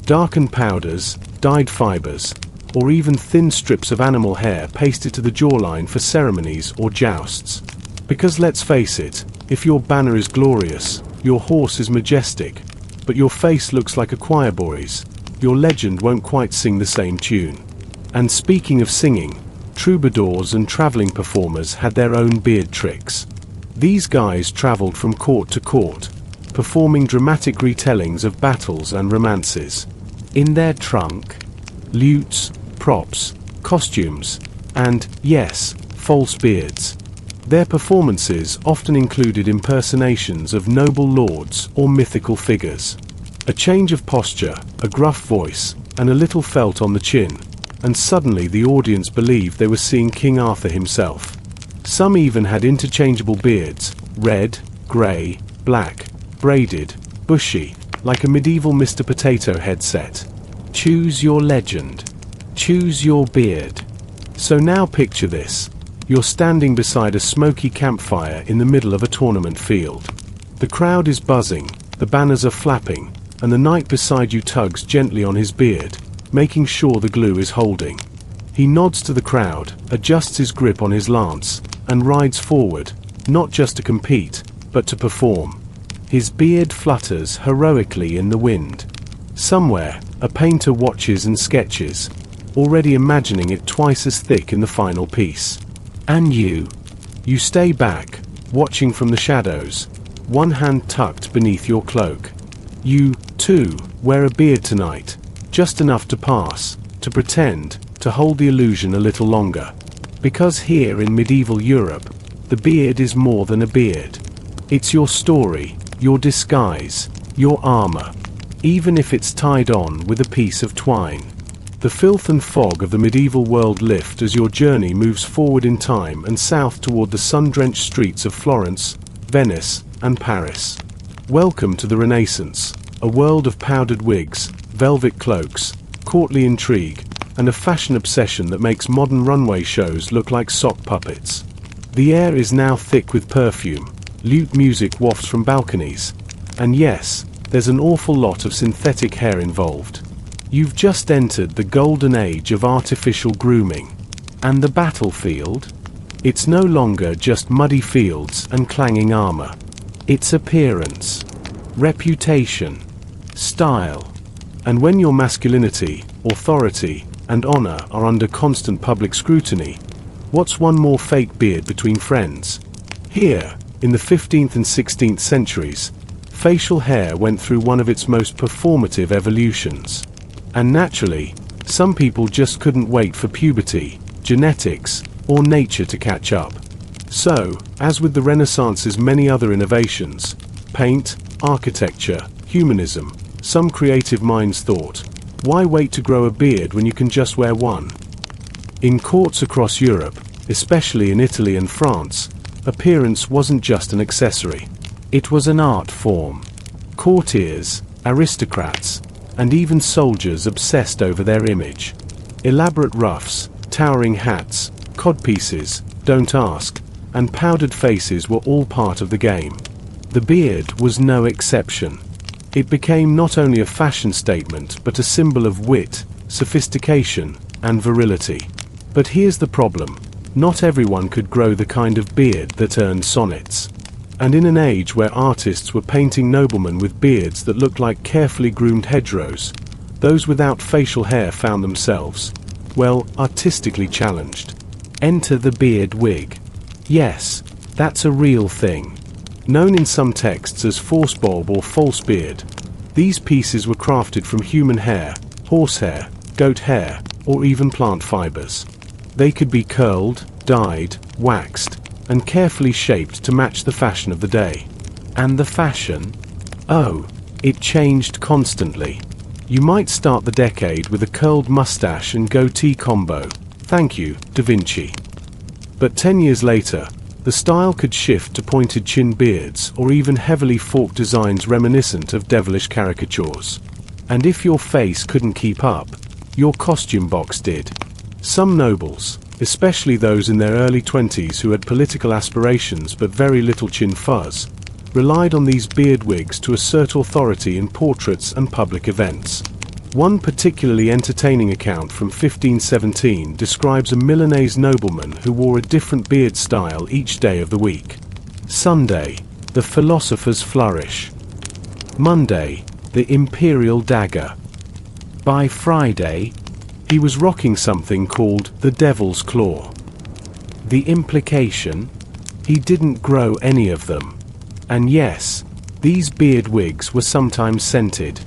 Darkened powders, dyed fibers, or even thin strips of animal hair pasted to the jawline for ceremonies or jousts. Because let's face it, if your banner is glorious, your horse is majestic, but your face looks like a choir boy's, your legend won't quite sing the same tune. And speaking of singing, troubadours and traveling performers had their own beard tricks. These guys traveled from court to court, performing dramatic retellings of battles and romances. In their trunk, lutes, props, costumes, and, yes, false beards. Their performances often included impersonations of noble lords or mythical figures. A change of posture, a gruff voice, and a little felt on the chin, and suddenly the audience believed they were seeing King Arthur himself. Some even had interchangeable beards, red, grey, black, braided, bushy, like a medieval Mr. Potato headset. Choose your legend. Choose your beard. So now picture this. You're standing beside a smoky campfire in the middle of a tournament field. The crowd is buzzing, the banners are flapping, and the knight beside you tugs gently on his beard, making sure the glue is holding. He nods to the crowd, adjusts his grip on his lance, and rides forward, not just to compete, but to perform. His beard flutters heroically in the wind. Somewhere, a painter watches and sketches, already imagining it twice as thick in the final piece. And you stay back, watching from the shadows, one hand tucked beneath your cloak. You, too, wear a beard tonight, just enough to pass, to pretend, to hold the illusion a little longer. Because here in medieval Europe, the beard is more than a beard. It's your story, your disguise, your armor, even if it's tied on with a piece of twine. The filth and fog of the medieval world lift as your journey moves forward in time and south toward the sun-drenched streets of Florence, Venice, and Paris. Welcome to the Renaissance, a world of powdered wigs, velvet cloaks, courtly intrigue, and a fashion obsession that makes modern runway shows look like sock puppets. The air is now thick with perfume, lute music wafts from balconies, and yes, there's an awful lot of synthetic hair involved. You've just entered the golden age of artificial grooming. And the battlefield? It's no longer just muddy fields and clanging armor. It's appearance, reputation, style. And when your masculinity, authority, and honor are under constant public scrutiny, what's one more fake beard between friends? Here, in the 15th and 16th centuries, facial hair went through one of its most performative evolutions. And naturally, some people just couldn't wait for puberty, genetics, or nature to catch up. So, as with the Renaissance's many other innovations, paint, architecture, humanism, some creative minds thought, why wait to grow a beard when you can just wear one? In courts across Europe, especially in Italy and France, appearance wasn't just an accessory. It was an art form. Courtiers, aristocrats, and even soldiers obsessed over their image. Elaborate ruffs, towering hats, codpieces, don't ask, and powdered faces were all part of the game. The beard was no exception. It became not only a fashion statement but a symbol of wit, sophistication, and virility. But here's the problem. Not everyone could grow the kind of beard that earned sonnets. And in an age where artists were painting noblemen with beards that looked like carefully groomed hedgerows, those without facial hair found themselves, well, artistically challenged. Enter the beard wig. Yes, that's a real thing. Known in some texts as force bob or false beard, these pieces were crafted from human hair, horsehair, goat hair, or even plant fibers. They could be curled, dyed, waxed, and carefully shaped to match the fashion of the day. And the fashion? Oh, it changed constantly. You might start the decade with a curled mustache and goatee combo. Thank you, Da Vinci. But 10 years later, the style could shift to pointed chin beards or even heavily forked designs reminiscent of devilish caricatures. And if your face couldn't keep up, your costume box did. Some nobles, especially those in their early 20s who had political aspirations but very little chin fuzz, relied on these beard wigs to assert authority in portraits and public events. One particularly entertaining account from 1517 describes a Milanese nobleman who wore a different beard style each day of the week. Sunday, the philosopher's flourish. Monday, the imperial dagger. By Friday, he was rocking something called the devil's claw. The implication? He didn't grow any of them. And yes, these beard wigs were sometimes scented.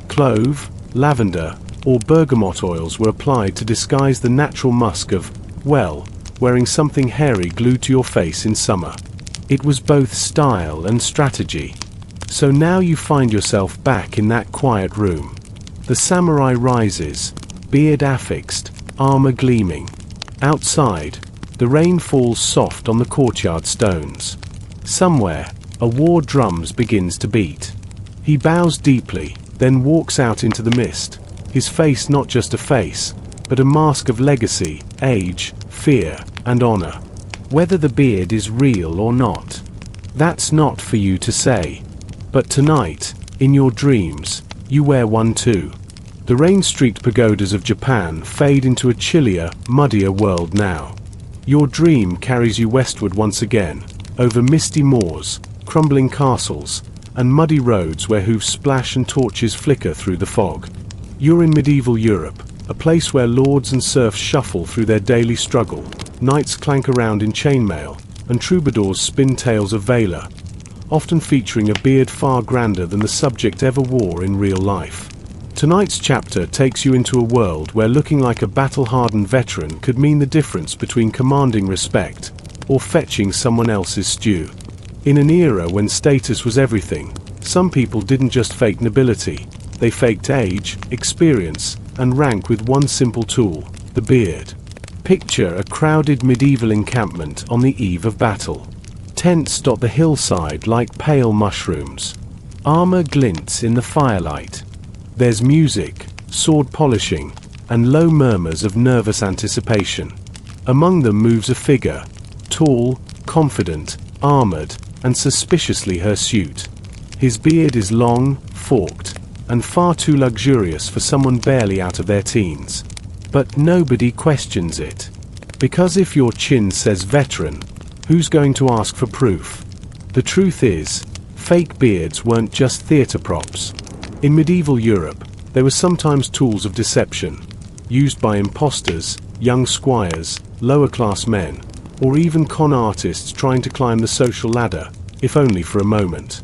Clove, lavender, or bergamot oils were applied to disguise the natural musk of, well, wearing something hairy glued to your face in summer. It was both style and strategy. So now you find yourself back in that quiet room. The samurai rises, beard affixed, armor gleaming. Outside, the rain falls soft on the courtyard stones. Somewhere, a war drums begins to beat. He bows deeply, then walks out into the mist, his face not just a face, but a mask of legacy, age, fear, and honor. Whether the beard is real or not, that's not for you to say. But tonight, in your dreams, you wear one too. The rain-streaked pagodas of Japan fade into a chillier, muddier world now. Your dream carries you westward once again, over misty moors, crumbling castles, and muddy roads where hooves splash and torches flicker through the fog. You're in medieval Europe, a place where lords and serfs shuffle through their daily struggle, knights clank around in chainmail, and troubadours spin tales of valor, often featuring a beard far grander than the subject ever wore in real life. Tonight's chapter takes you into a world where looking like a battle-hardened veteran could mean the difference between commanding respect or fetching someone else's stew. In an era when status was everything, some people didn't just fake nobility, they faked age, experience, and rank with one simple tool, the beard. Picture a crowded medieval encampment on the eve of battle. Tents dot the hillside like pale mushrooms. Armor glints in the firelight. There's music, sword polishing, and low murmurs of nervous anticipation. Among them moves a figure, tall, confident, armored, and suspiciously hirsute. His beard is long, forked, and far too luxurious for someone barely out of their teens. But nobody questions it. Because if your chin says veteran, who's going to ask for proof? The truth is, fake beards weren't just theatre props. In medieval Europe, they were sometimes tools of deception, used by impostors, young squires, lower-class men, or even con artists trying to climb the social ladder, if only for a moment.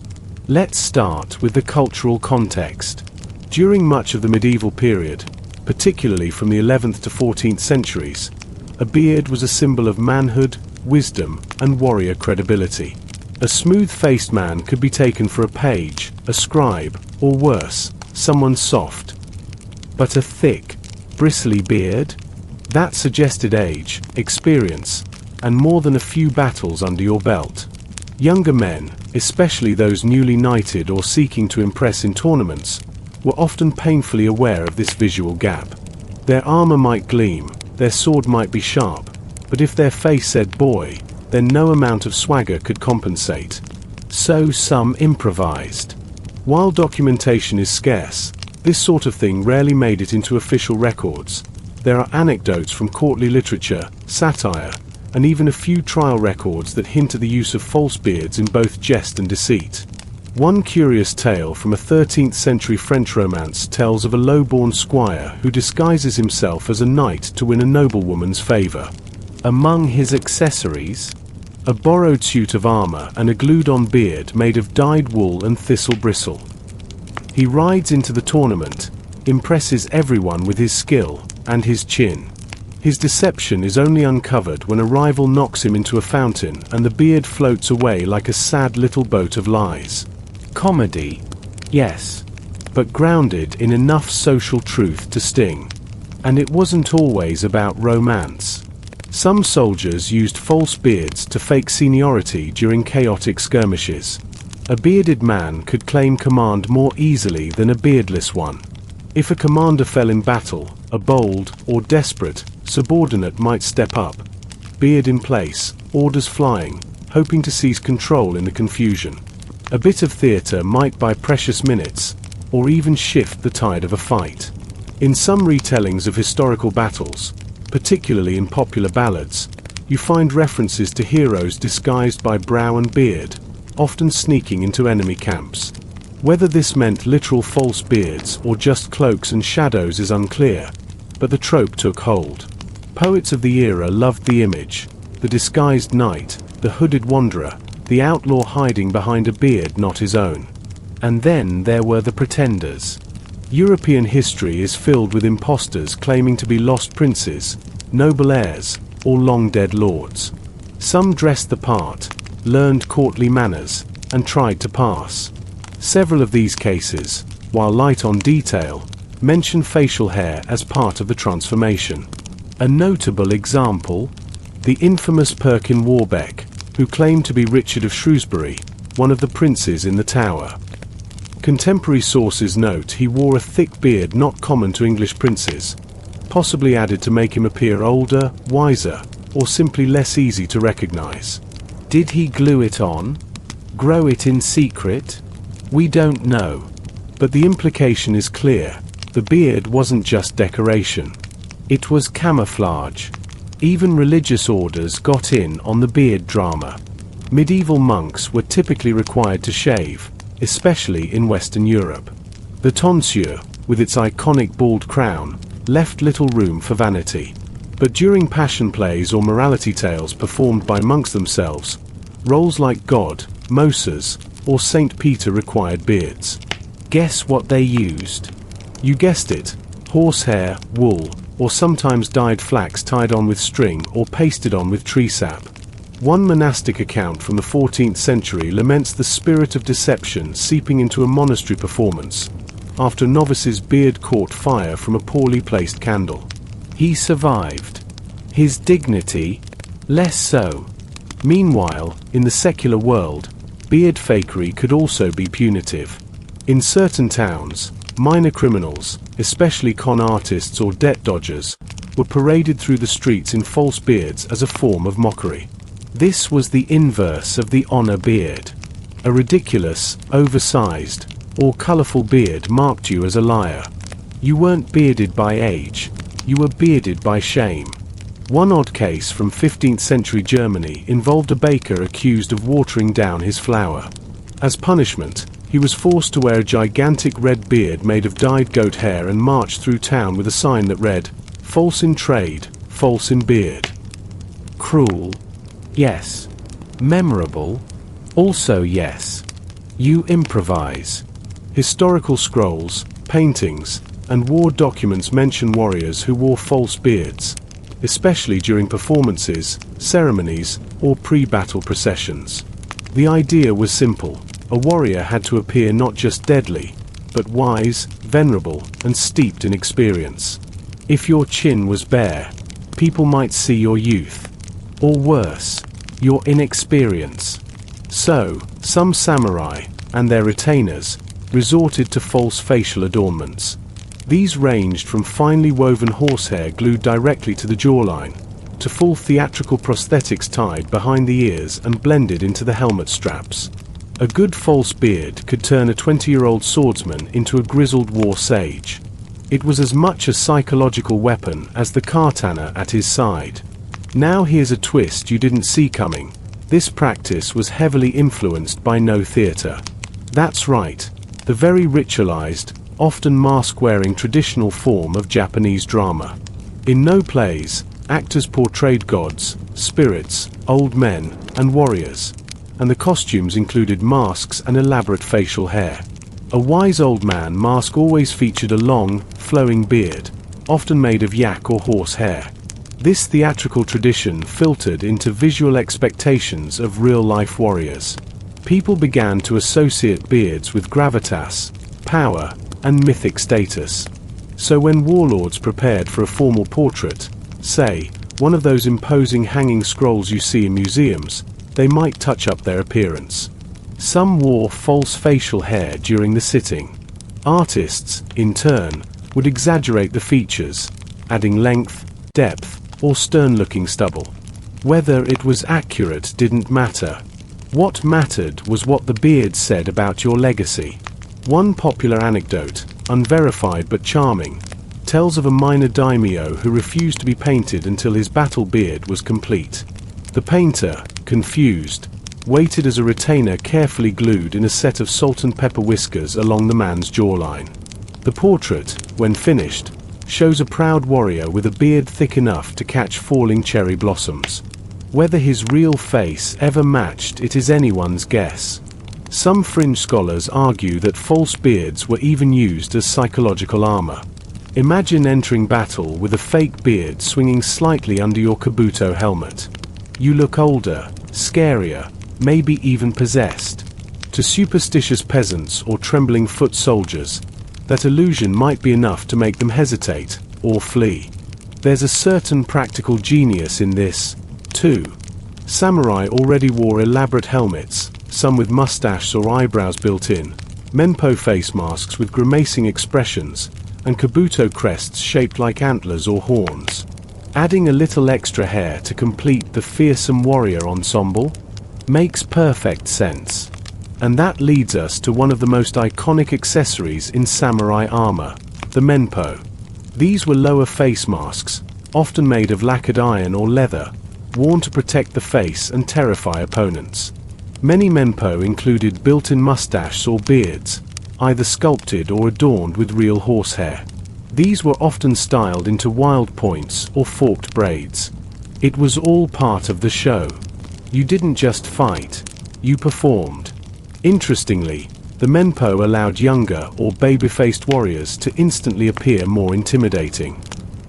Let's start with the cultural context. During much of the medieval period, particularly from the 11th to 14th centuries, a beard was a symbol of manhood, wisdom, and warrior credibility. A smooth-faced man could be taken for a page, a scribe, or worse, someone soft. But a thick, bristly beard? That suggested age, experience, and more than a few battles under your belt. Younger men, especially those newly knighted or seeking to impress in tournaments, were often painfully aware of this visual gap. Their armor might gleam, their sword might be sharp, but if their face said boy, then no amount of swagger could compensate. So some improvised. While documentation is scarce, this sort of thing rarely made it into official records. There are anecdotes from courtly literature, satire, and even a few trial records that hint at the use of false beards in both jest and deceit. One curious tale from a 13th century French romance tells of a low-born squire who disguises himself as a knight to win a noblewoman's favor. Among his accessories, a borrowed suit of armor and a glued-on beard made of dyed wool and thistle bristle. He rides into the tournament, impresses everyone with his skill and his chin. His deception is only uncovered when a rival knocks him into a fountain and the beard floats away like a sad little boat of lies. Comedy, yes, but grounded in enough social truth to sting. And it wasn't always about romance. Some soldiers used false beards to fake seniority during chaotic skirmishes. A bearded man could claim command more easily than a beardless one. If a commander fell in battle, a bold, or desperate, subordinate might step up, beard in place, orders flying, hoping to seize control in the confusion. A bit of theatre might buy precious minutes, or even shift the tide of a fight. In some retellings of historical battles, particularly in popular ballads, you find references to heroes disguised by brow and beard, often sneaking into enemy camps. Whether this meant literal false beards or just cloaks and shadows is unclear, but the trope took hold. Poets of the era loved the image: the disguised knight, the hooded wanderer, the outlaw hiding behind a beard not his own. And then there were the pretenders. European history is filled with impostors claiming to be lost princes, noble heirs, or long-dead lords. Some dressed the part, learned courtly manners, and tried to pass. Several of these cases, while light on detail, mention facial hair as part of the transformation. A notable example, the infamous Perkin Warbeck, who claimed to be Richard of Shrewsbury, one of the princes in the Tower. Contemporary sources note he wore a thick beard not common to English princes, possibly added to make him appear older, wiser, or simply less easy to recognize. Did he glue it on? Grow it in secret? We don't know. But the implication is clear: the beard wasn't just decoration. It was camouflage. Even religious orders got in on the beard drama. Medieval monks were typically required to shave, especially in Western Europe. The tonsure, with its iconic bald crown, left little room for vanity. But during passion plays or morality tales performed by monks themselves, roles like God, Moses, or Saint Peter required beards. Guess what they used? You guessed it: horsehair, wool, or sometimes dyed flax tied on with string or pasted on with tree sap. One monastic account from the 14th century laments the spirit of deception seeping into a monastery performance, after a novice's beard caught fire from a poorly placed candle. He survived. His dignity? Less so. Meanwhile, in the secular world, beard fakery could also be punitive. In certain towns, minor criminals, especially con artists or debt dodgers, were paraded through the streets in false beards as a form of mockery. This was the inverse of the honor beard. A ridiculous, oversized, or colorful beard marked you as a liar. You weren't bearded by age, you were bearded by shame. One odd case from 15th century Germany involved a baker accused of watering down his flour. As punishment, he was forced to wear a gigantic red beard made of dyed goat hair and march through town with a sign that read, "False in trade, false in beard." Cruel? Yes. Memorable? Also yes. You improvise. Historical scrolls, paintings, and war documents mention warriors who wore false beards, especially during performances, ceremonies, or pre-battle processions. The idea was simple: a warrior had to appear not just deadly, but wise, venerable, and steeped in experience. If your chin was bare, people might see your youth. Or worse, your inexperience. So, some samurai, and their retainers, resorted to false facial adornments. These ranged from finely woven horsehair glued directly to the jawline, to full theatrical prosthetics tied behind the ears and blended into the helmet straps. A good false beard could turn a 20-year-old swordsman into a grizzled war sage. It was as much a psychological weapon as the katana at his side. Now here's a twist you didn't see coming. This practice was heavily influenced by no theater. That's right, the very ritualized, often mask-wearing traditional form of Japanese drama. In no plays, actors portrayed gods, spirits, old men, and warriors, and the costumes included masks and elaborate facial hair. A wise old man mask always featured a long, flowing beard, often made of yak or horse hair. This theatrical tradition filtered into visual expectations of real-life warriors. People began to associate beards with gravitas, power, and mythic status. So when warlords prepared for a formal portrait, say, one of those imposing hanging scrolls you see in museums, they might touch up their appearance. Some wore false facial hair during the sitting. Artists, in turn, would exaggerate the features, adding length, depth, or stern-looking stubble. Whether it was accurate didn't matter. What mattered was what the beard said about your legacy. One popular anecdote, unverified but charming, tells of a minor daimyo who refused to be painted until his battle beard was complete. The painter, confused, waited as a retainer carefully glued in a set of salt and pepper whiskers along the man's jawline. The portrait, when finished, shows a proud warrior with a beard thick enough to catch falling cherry blossoms. Whether his real face ever matched it is anyone's guess. Some fringe scholars argue that false beards were even used as psychological armor. Imagine entering battle with a fake beard swinging slightly under your kabuto helmet. You look older, scarier, maybe even possessed. To superstitious peasants or trembling foot soldiers, that illusion might be enough to make them hesitate or flee. There's a certain practical genius in this, too. Samurai already wore elaborate helmets, some with mustaches or eyebrows built in, menpo face masks with grimacing expressions, and kabuto crests shaped like antlers or horns. Adding a little extra hair to complete the fearsome warrior ensemble makes perfect sense. And that leads us to one of the most iconic accessories in samurai armor, the menpo. These were lower face masks, often made of lacquered iron or leather, worn to protect the face and terrify opponents. Many menpo included built-in mustaches or beards, either sculpted or adorned with real horsehair. These were often styled into wild points or forked braids. It was all part of the show. You didn't just fight, you performed. Interestingly, the menpo allowed younger or baby-faced warriors to instantly appear more intimidating.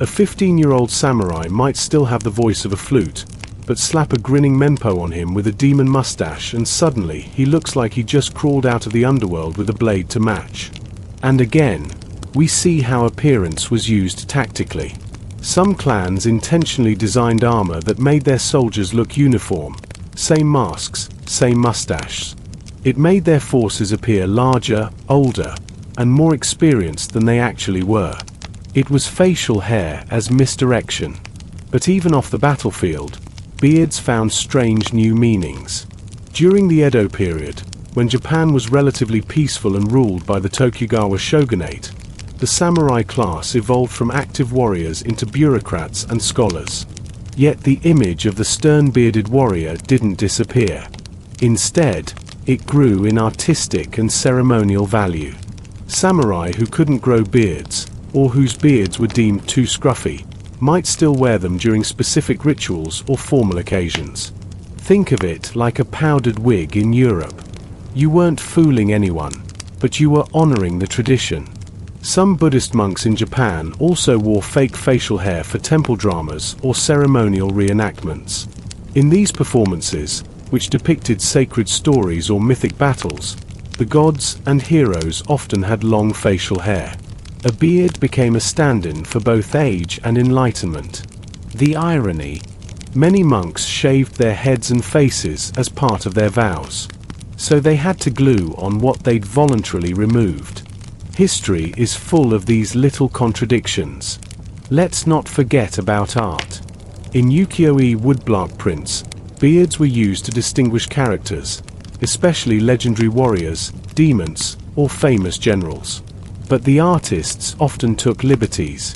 A 15-year-old samurai might still have the voice of a flute, but slap a grinning menpo on him with a demon mustache and suddenly he looks like he just crawled out of the underworld with a blade to match. And again, we see how appearance was used tactically. Some clans intentionally designed armor that made their soldiers look uniform, same masks, same mustaches. It made their forces appear larger, older, and more experienced than they actually were. It was facial hair as misdirection. But even off the battlefield, beards found strange new meanings. During the Edo period, when Japan was relatively peaceful and ruled by the Tokugawa shogunate, the samurai class evolved from active warriors into bureaucrats and scholars. Yet the image of the stern bearded warrior didn't disappear. Instead, it grew in artistic and ceremonial value. Samurai who couldn't grow beards, or whose beards were deemed too scruffy, might still wear them during specific rituals or formal occasions. Think of it like a powdered wig in Europe. You weren't fooling anyone, but you were honoring the tradition. Some Buddhist monks in Japan also wore fake facial hair for temple dramas or ceremonial reenactments. In these performances, which depicted sacred stories or mythic battles, the gods and heroes often had long facial hair. A beard became a stand-in for both age and enlightenment. The irony: many monks shaved their heads and faces as part of their vows. So they had to glue on what they'd voluntarily removed. History is full of these little contradictions. Let's not forget about art. In ukiyo-e woodblock prints, beards were used to distinguish characters, especially legendary warriors, demons, or famous generals. But the artists often took liberties.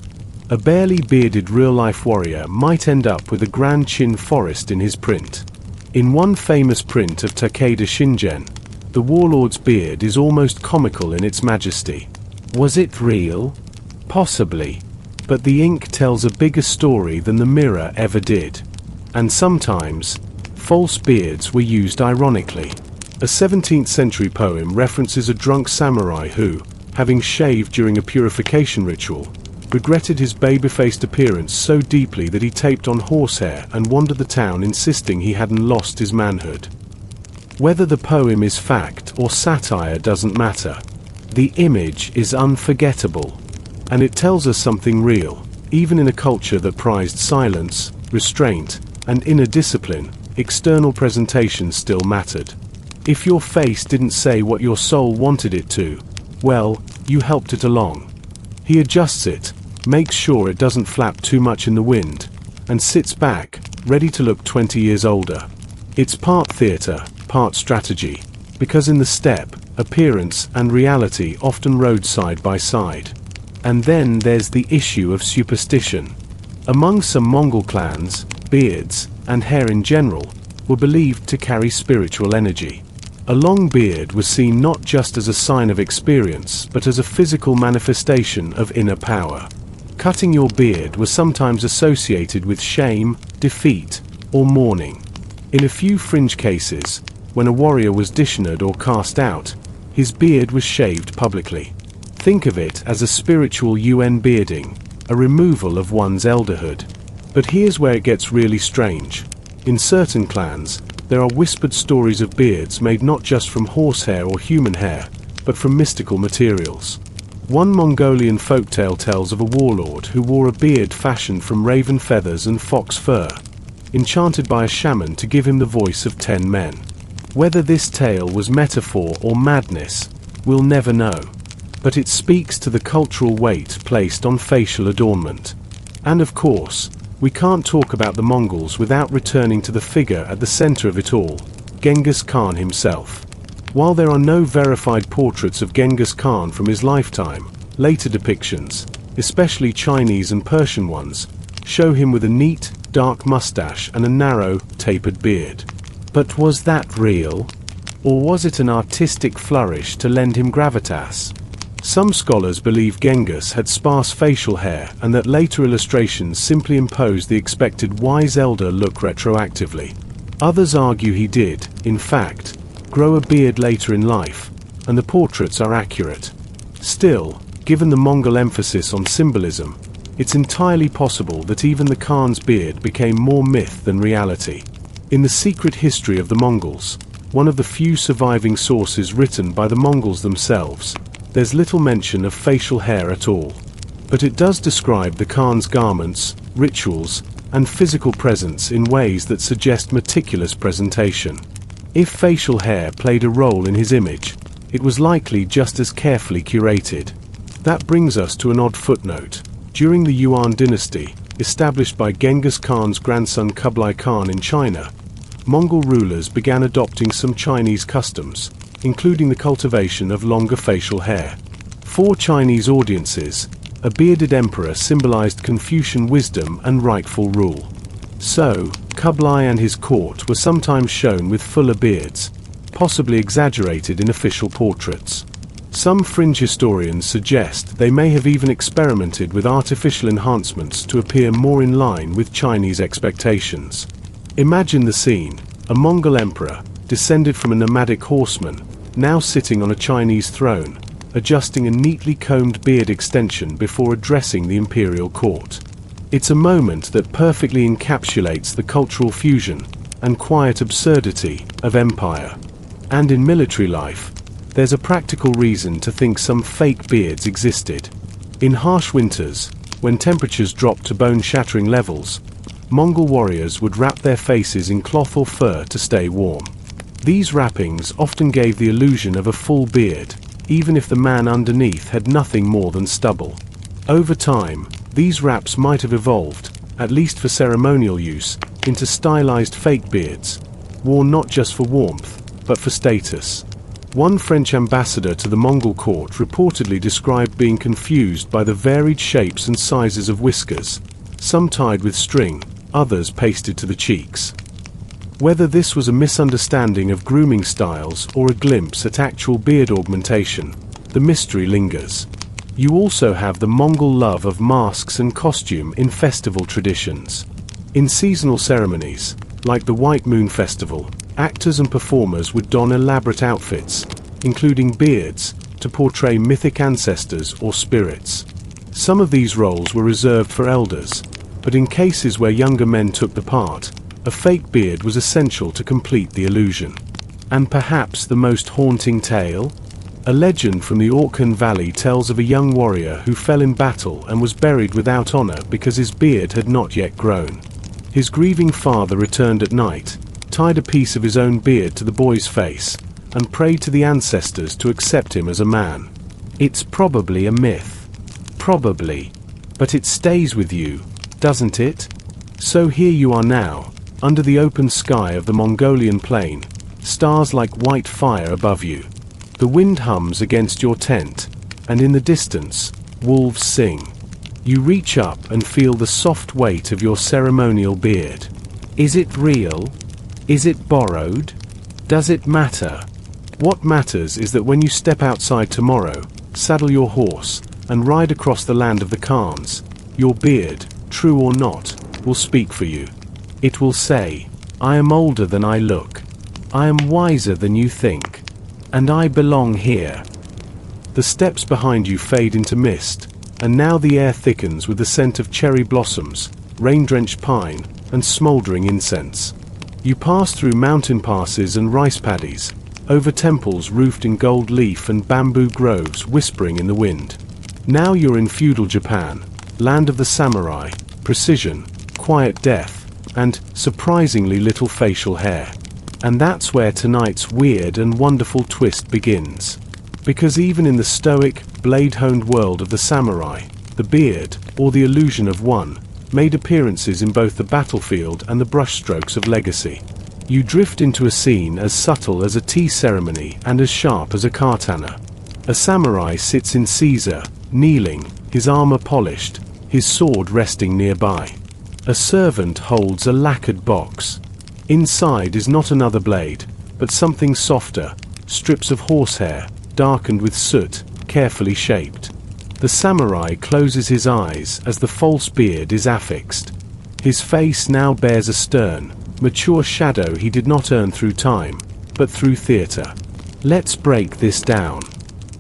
A barely bearded real-life warrior might end up with a grand chin forest in his print. In one famous print of Takeda Shingen, the warlord's beard is almost comical in its majesty. Was it real? Possibly. But the ink tells a bigger story than the mirror ever did. And sometimes, false beards were used ironically. A 17th century poem references a drunk samurai who, having shaved during a purification ritual, regretted his baby-faced appearance so deeply that he taped on horsehair and wandered the town insisting he hadn't lost his manhood. Whether the poem is fact or satire doesn't matter. The image is unforgettable, and it tells us something real. Even in a culture that prized silence, restraint, and inner discipline, external presentation still mattered. If your face didn't say what your soul wanted it to, well, you helped it along. He adjusts it, makes sure it doesn't flap too much in the wind, and sits back, ready to look 20 years older. It's part theater, part strategy, because in the steppe, appearance and reality often rode side by side. And then there's the issue of superstition. Among some Mongol clans, beards, and hair in general, were believed to carry spiritual energy. A long beard was seen not just as a sign of experience but as a physical manifestation of inner power. Cutting your beard was sometimes associated with shame, defeat, or mourning. In a few fringe cases, when a warrior was dishonored or cast out, his beard was shaved publicly. Think of it as a spiritual UN bearding, a removal of one's elderhood. But here's where it gets really strange. In certain clans, there are whispered stories of beards made not just from horsehair or human hair, but from mystical materials. One Mongolian folktale tells of a warlord who wore a beard fashioned from raven feathers and fox fur, enchanted by a shaman to give him the voice of 10 men. Whether this tale was metaphor or madness, we'll never know. But it speaks to the cultural weight placed on facial adornment. And of course, we can't talk about the Mongols without returning to the figure at the center of it all, Genghis Khan himself. While there are no verified portraits of Genghis Khan from his lifetime, later depictions, especially Chinese and Persian ones, show him with a neat, dark mustache and a narrow, tapered beard. But was that real? Or was it an artistic flourish to lend him gravitas? Some scholars believe Genghis had sparse facial hair and that later illustrations simply imposed the expected wise elder look retroactively. Others argue he did, in fact, grow a beard later in life, and the portraits are accurate. Still, given the Mongol emphasis on symbolism, it's entirely possible that even the Khan's beard became more myth than reality. In The Secret History of the Mongols, one of the few surviving sources written by the Mongols themselves, there's little mention of facial hair at all. But it does describe the Khan's garments, rituals, and physical presence in ways that suggest meticulous presentation. If facial hair played a role in his image, it was likely just as carefully curated. That brings us to an odd footnote. During the Yuan dynasty, established by Genghis Khan's grandson Kublai Khan in China, Mongol rulers began adopting some Chinese customs, including the cultivation of longer facial hair. For Chinese audiences, a bearded emperor symbolized Confucian wisdom and rightful rule. So, Kublai and his court were sometimes shown with fuller beards, possibly exaggerated in official portraits. Some fringe historians suggest they may have even experimented with artificial enhancements to appear more in line with Chinese expectations. Imagine the scene: a Mongol emperor, descended from a nomadic horseman, now sitting on a Chinese throne, adjusting a neatly combed beard extension before addressing the imperial court. It's a moment that perfectly encapsulates the cultural fusion and quiet absurdity of empire. And in military life, there's a practical reason to think some fake beards existed. In harsh winters, when temperatures dropped to bone-shattering levels, Mongol warriors would wrap their faces in cloth or fur to stay warm. These wrappings often gave the illusion of a full beard, even if the man underneath had nothing more than stubble. Over time, these wraps might have evolved, at least for ceremonial use, into stylized fake beards, worn not just for warmth, but for status. One French ambassador to the Mongol court reportedly described being confused by the varied shapes and sizes of whiskers, some tied with string, others pasted to the cheeks. Whether this was a misunderstanding of grooming styles or a glimpse at actual beard augmentation, the mystery lingers. You also have the Mongol love of masks and costume in festival traditions. In seasonal ceremonies, like the White Moon Festival, actors and performers would don elaborate outfits, including beards, to portray mythic ancestors or spirits. Some of these roles were reserved for elders, but in cases where younger men took the part, a fake beard was essential to complete the illusion. And perhaps the most haunting tale? A legend from the Orkhan Valley tells of a young warrior who fell in battle and was buried without honor because his beard had not yet grown. His grieving father returned at night, tied a piece of his own beard to the boy's face, and prayed to the ancestors to accept him as a man. It's probably a myth. Probably. But it stays with you, doesn't it? So here you are now, under the open sky of the Mongolian plain, stars like white fire above you. The wind hums against your tent, and in the distance, wolves sing. You reach up and feel the soft weight of your ceremonial beard. Is it real? Is it borrowed? Does it matter? What matters is that when you step outside tomorrow, saddle your horse, and ride across the land of the Khans, your beard, true or not, will speak for you. It will say, I am older than I look. I am wiser than you think. And I belong here. The steps behind you fade into mist, and now the air thickens with the scent of cherry blossoms, rain-drenched pine, and smoldering incense. You pass through mountain passes and rice paddies, over temples roofed in gold leaf and bamboo groves whispering in the wind. Now you're in feudal Japan, land of the samurai, precision, quiet death, and surprisingly little facial hair. And that's where tonight's weird and wonderful twist begins. Because even in the stoic, blade-honed world of the samurai, the beard, or the illusion of one, made appearances in both the battlefield and the brushstrokes of legacy. You drift into a scene as subtle as a tea ceremony and as sharp as a katana. A samurai sits in Caesar, kneeling, his armor polished, his sword resting nearby. A servant holds a lacquered box. Inside is not another blade, but something softer, strips of horsehair, darkened with soot, carefully shaped. The samurai closes his eyes as the false beard is affixed. His face now bears a stern, mature shadow he did not earn through time, but through theater. Let's break this down.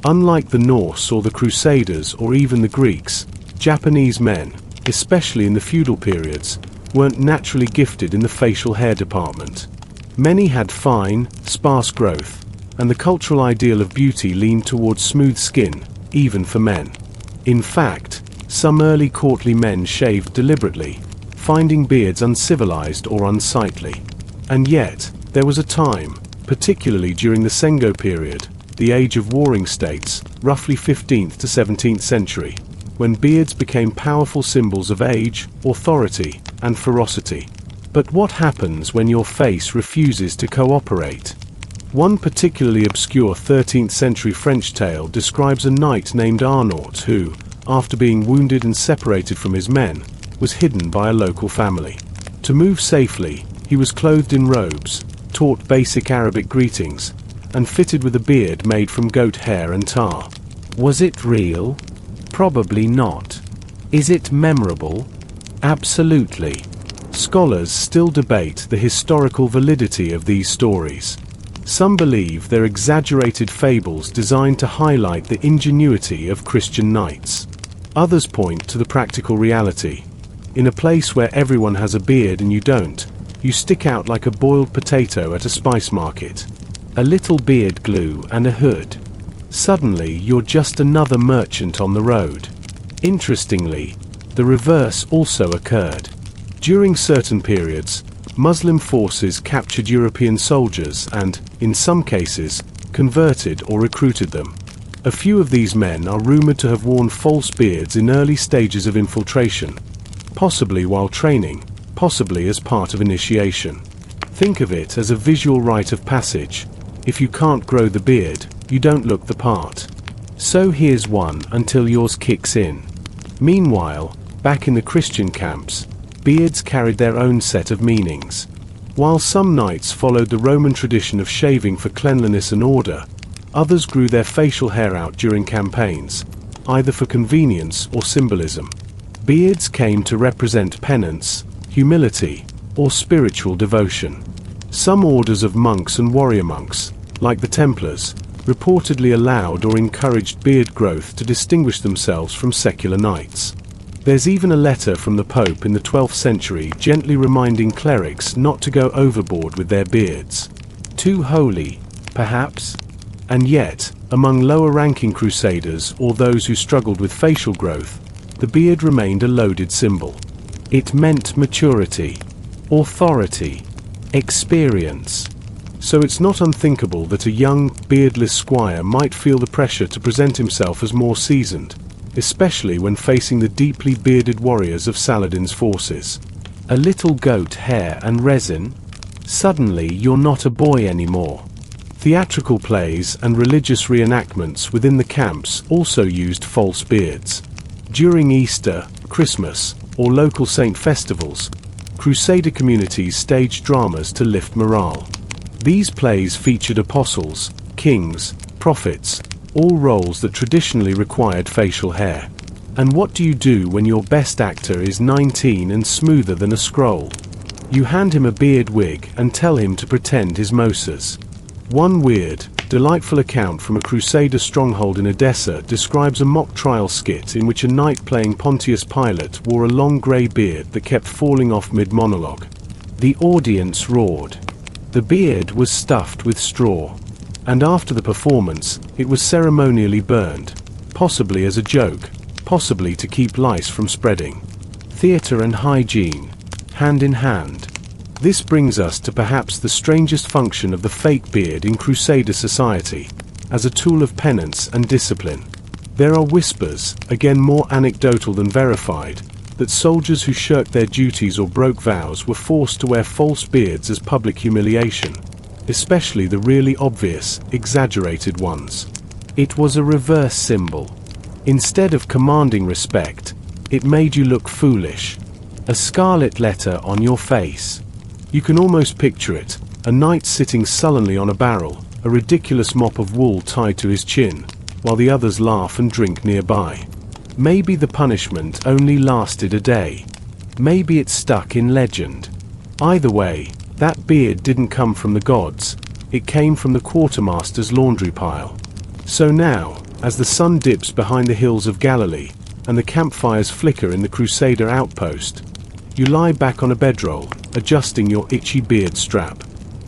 Unlike the Norse or the Crusaders or even the Greeks, Japanese men, especially in the feudal periods, weren't naturally gifted in the facial hair department. Many had fine, sparse growth, and the cultural ideal of beauty leaned towards smooth skin, even for men. In fact, some early courtly men shaved deliberately, finding beards uncivilized or unsightly. And yet, there was a time, particularly during the Sengo period, the age of warring states, roughly 15th to 17th century, when beards became powerful symbols of age, authority, and ferocity. But what happens when your face refuses to cooperate? One particularly obscure 13th century French tale describes a knight named Arnaud who, after being wounded and separated from his men, was hidden by a local family. To move safely, he was clothed in robes, taught basic Arabic greetings, and fitted with a beard made from goat hair and tar. Was it real? Probably not. Is it memorable? Absolutely. Scholars still debate the historical validity of these stories. Some believe they're exaggerated fables designed to highlight the ingenuity of Christian knights. Others point to the practical reality. In a place where everyone has a beard and you don't, you stick out like a boiled potato at a spice market. A little beard glue and a hood. Suddenly, you're just another merchant on the road. Interestingly, the reverse also occurred. During certain periods, Muslim forces captured European soldiers and, in some cases, converted or recruited them. A few of these men are rumored to have worn false beards in early stages of infiltration, possibly while training, possibly as part of initiation. Think of it as a visual rite of passage. If you can't grow the beard, you don't look the part. So here's one until yours kicks in. Meanwhile, back in the Christian camps, beards carried their own set of meanings. While some knights followed the Roman tradition of shaving for cleanliness and order, others grew their facial hair out during campaigns, either for convenience or symbolism. Beards came to represent penance, humility, or spiritual devotion. Some orders of monks and warrior monks, like the Templars, reportedly allowed or encouraged beard growth to distinguish themselves from secular knights. There's even a letter from the Pope in the 12th century gently reminding clerics not to go overboard with their beards. Too holy, perhaps? And yet, among lower-ranking crusaders or those who struggled with facial growth, the beard remained a loaded symbol. It meant maturity, authority, experience. So it's not unthinkable that a young, beardless squire might feel the pressure to present himself as more seasoned, especially when facing the deeply bearded warriors of Saladin's forces. A little goat hair and resin? Suddenly you're not a boy anymore. Theatrical plays and religious reenactments within the camps also used false beards. During Easter, Christmas, or local saint festivals, Crusader communities staged dramas to lift morale. These plays featured apostles, kings, prophets, all roles that traditionally required facial hair. And what do you do when your best actor is 19 and smoother than a scroll? You hand him a beard wig and tell him to pretend he's Moses. One weird, delightful account from a Crusader stronghold in Edessa describes a mock trial skit in which a knight playing Pontius Pilate wore a long grey beard that kept falling off mid-monologue. The audience roared. The beard was stuffed with straw. And after the performance, it was ceremonially burned, possibly as a joke, possibly to keep lice from spreading. Theatre and hygiene, hand in hand. This brings us to perhaps the strangest function of the fake beard in Crusader society, as a tool of penance and discipline. There are whispers, again more anecdotal than verified, that soldiers who shirked their duties or broke vows were forced to wear false beards as public humiliation, especially the really obvious, exaggerated ones. It was a reverse symbol. Instead of commanding respect, it made you look foolish. A scarlet letter on your face. You can almost picture it, a knight sitting sullenly on a barrel, a ridiculous mop of wool tied to his chin, while the others laugh and drink nearby. Maybe the punishment only lasted a day. Maybe it stuck in legend. Either way, that beard didn't come from the gods, it came from the quartermaster's laundry pile. So now, as the sun dips behind the hills of Galilee, and the campfires flicker in the Crusader outpost, you lie back on a bedroll, adjusting your itchy beard strap.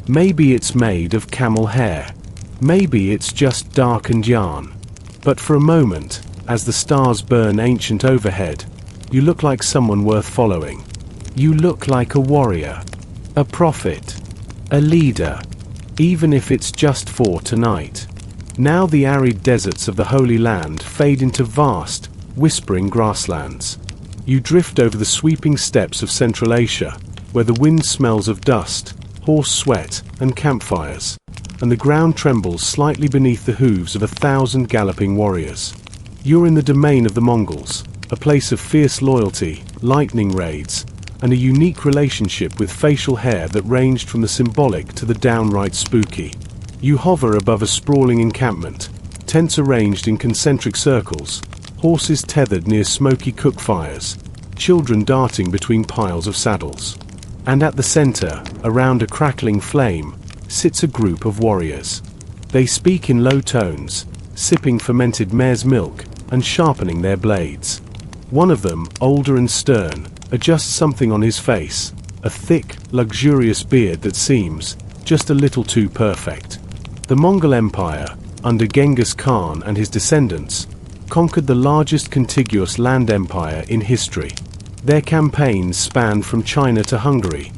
Maybe it's made of camel hair. Maybe it's just darkened yarn. But for a moment, as the stars burn ancient overhead, you look like someone worth following. You look like a warrior, a prophet, a leader, even if it's just for tonight. Now the arid deserts of the Holy Land fade into vast, whispering grasslands. You drift over the sweeping steppes of Central Asia, where the wind smells of dust, horse sweat, and campfires, and the ground trembles slightly beneath the hooves of 1,000 galloping warriors. You're in the domain of the Mongols, a place of fierce loyalty, lightning raids, and a unique relationship with facial hair that ranged from the symbolic to the downright spooky. You hover above a sprawling encampment, tents arranged in concentric circles, horses tethered near smoky cook fires, children darting between piles of saddles. And at the center, around a crackling flame, sits a group of warriors. They speak in low tones, sipping fermented mare's milk and sharpening their blades. One of them, older and stern, adjusts something on his face, a thick, luxurious beard that seems just a little too perfect. The Mongol Empire, under Genghis Khan and his descendants, conquered the largest contiguous land empire in history. Their campaigns spanned from China to Hungary,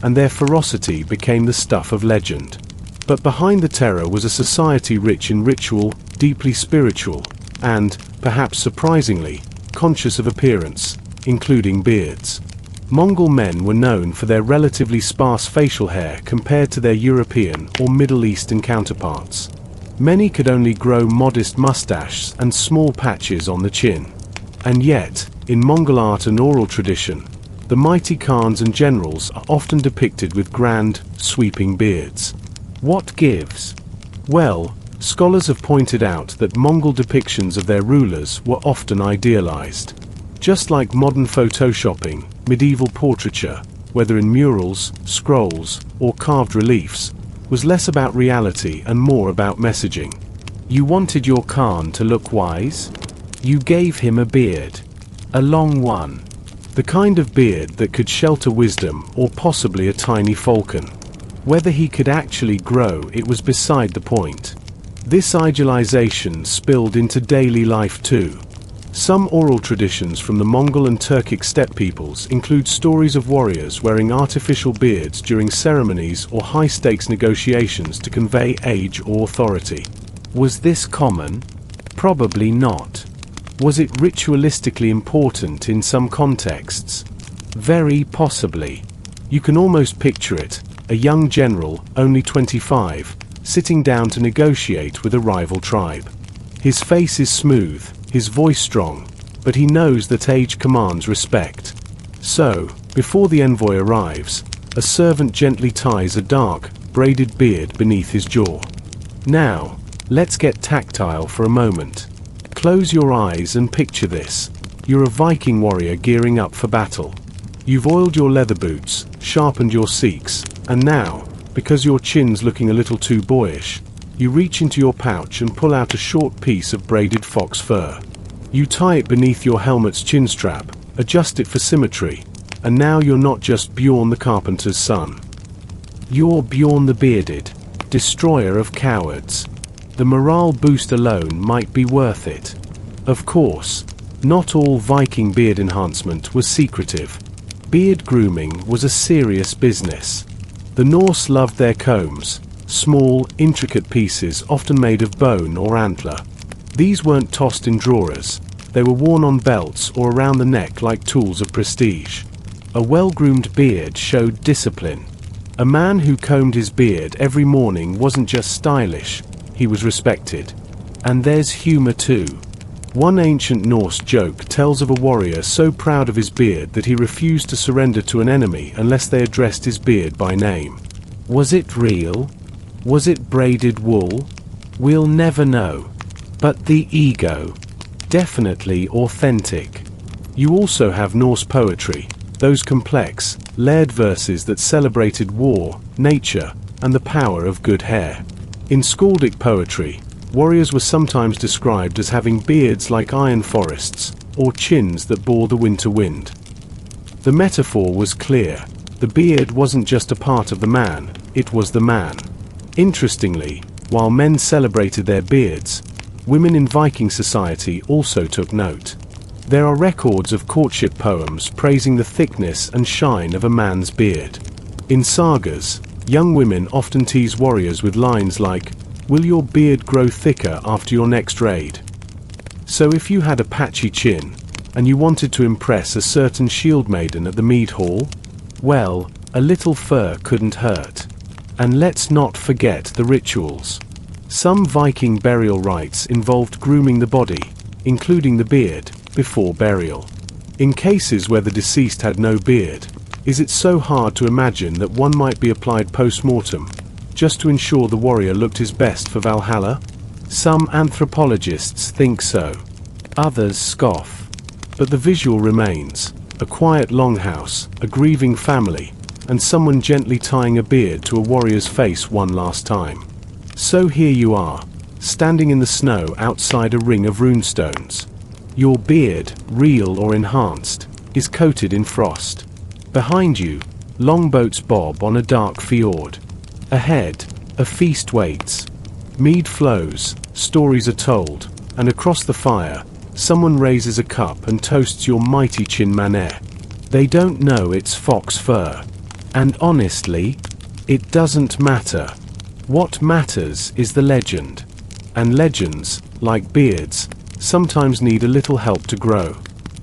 and their ferocity became the stuff of legend. But behind the terror was a society rich in ritual, deeply spiritual, and, perhaps surprisingly, conscious of appearance, including beards. Mongol men were known for their relatively sparse facial hair compared to their European or Middle Eastern counterparts. Many could only grow modest mustaches and small patches on the chin. And yet, in Mongol art and oral tradition, the mighty Khans and generals are often depicted with grand, sweeping beards. What gives? Well, scholars have pointed out that Mongol depictions of their rulers were often idealized. Just like modern photoshopping, medieval portraiture, whether in murals, scrolls, or carved reliefs, was less about reality and more about messaging. You wanted your Khan to look wise? You gave him a beard. A long one. The kind of beard that could shelter wisdom or possibly a tiny falcon. Whether he could actually grow, it was beside the point. This idealization spilled into daily life too. Some oral traditions from the Mongol and Turkic steppe peoples include stories of warriors wearing artificial beards during ceremonies or high-stakes negotiations to convey age or authority. Was this common? Probably not. Was it ritualistically important in some contexts? Very possibly. You can almost picture it, a young general, only 25, sitting down to negotiate with a rival tribe. His face is smooth, his voice strong, but he knows that age commands respect. So, before the envoy arrives, a servant gently ties a dark, braided beard beneath his jaw. Now, let's get tactile for a moment. Close your eyes and picture this. You're a Viking warrior gearing up for battle. You've oiled your leather boots, sharpened your Sikhs, and now, because your chin's looking a little too boyish, you reach into your pouch and pull out a short piece of braided fox fur. You tie it beneath your helmet's chin strap, adjust it for symmetry, and now you're not just Bjorn the carpenter's son. You're Bjorn the bearded, destroyer of cowards. The morale boost alone might be worth it. Of course, not all Viking beard enhancement was secretive. Beard grooming was a serious business. The Norse loved their combs, small, intricate pieces often made of bone or antler. These weren't tossed in drawers, they were worn on belts or around the neck like tools of prestige. A well-groomed beard showed discipline. A man who combed his beard every morning wasn't just stylish, he was respected. And there's humor too. One ancient Norse joke tells of a warrior so proud of his beard that he refused to surrender to an enemy unless they addressed his beard by name. Was it real? Was it braided wool? We'll never know. But the ego? Definitely authentic. You also have Norse poetry, those complex, layered verses that celebrated war, nature, and the power of good hair. In Skaldic poetry, warriors were sometimes described as having beards like iron forests, or chins that bore the winter wind. The metaphor was clear. The beard wasn't just a part of the man, it was the man. Interestingly, while men celebrated their beards, women in Viking society also took note. There are records of courtship poems praising the thickness and shine of a man's beard. In sagas, young women often tease warriors with lines like, "Will your beard grow thicker after your next raid?" So if you had a patchy chin, and you wanted to impress a certain shield maiden at the mead hall, well, a little fur couldn't hurt. And let's not forget the rituals. Some Viking burial rites involved grooming the body, including the beard, before burial. In cases where the deceased had no beard, is it so hard to imagine that one might be applied post-mortem, just to ensure the warrior looked his best for Valhalla? Some anthropologists think so. Others scoff. But the visual remains: a quiet longhouse, a grieving family, and someone gently tying a beard to a warrior's face one last time. So here you are, standing in the snow outside a ring of runestones. Your beard, real or enhanced, is coated in frost. Behind you, longboats bob on a dark fjord. Ahead, a feast waits. Mead flows, stories are told, and across the fire, someone raises a cup and toasts your mighty chin maner. They don't know it's fox fur. And honestly, it doesn't matter. What matters is the legend. And legends, like beards, sometimes need a little help to grow.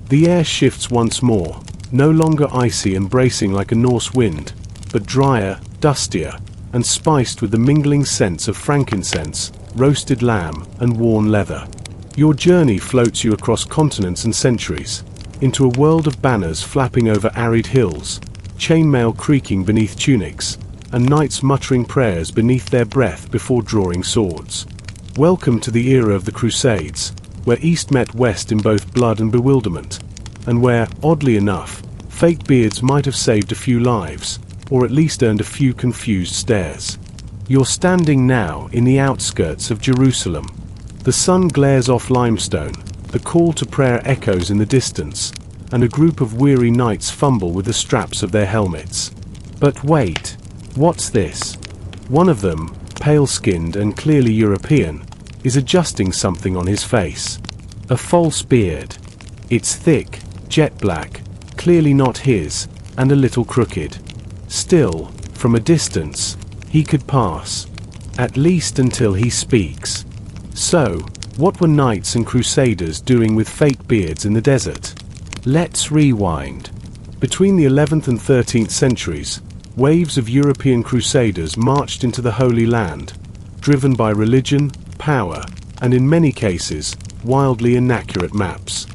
The air shifts once more, no longer icy and bracing like a Norse wind, but drier, dustier, and spiced with the mingling scents of frankincense, roasted lamb, and worn leather. Your journey floats you across continents and centuries, into a world of banners flapping over arid hills, chainmail creaking beneath tunics, and knights muttering prayers beneath their breath before drawing swords. Welcome to the era of the Crusades, where East met West in both blood and bewilderment, and where, oddly enough, fake beards might have saved a few lives, or at least earned a few confused stares. You're standing now in the outskirts of Jerusalem, The sun glares off limestone, the call to prayer echoes in the distance, and a group of weary knights fumble with the straps of their helmets. But wait, what's this? One of them, pale-skinned and clearly European, is adjusting something on his face. A false beard. It's thick, jet black, clearly not his, and a little crooked. Still, from a distance, he could pass. At least until he speaks. So, what were knights and crusaders doing with fake beards in the desert? Let's rewind. Between the 11th and 13th centuries, waves of European crusaders marched into the Holy Land, driven by religion, power, and in many cases, wildly inaccurate maps.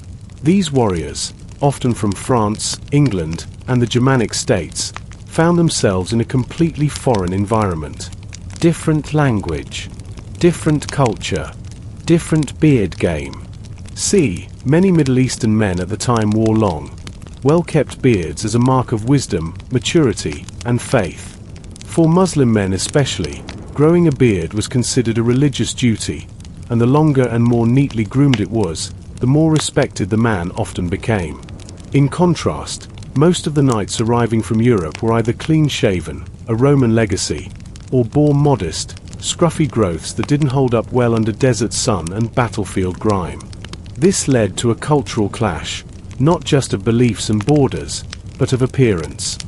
These warriors, often from France, England, and the Germanic states, found themselves in a completely foreign environment. Different language, different culture, different beard game. See, many Middle Eastern men at the time wore long, well-kept beards as a mark of wisdom, maturity, and faith. For Muslim men especially, growing a beard was considered a religious duty, and the longer and more neatly groomed it was, the more respected the man often became. In contrast, most of the knights arriving from Europe were either clean-shaven, a Roman legacy, or bore modest, scruffy growths that didn't hold up well under desert sun and battlefield grime. This led to a cultural clash, not just of beliefs and borders, but of appearance.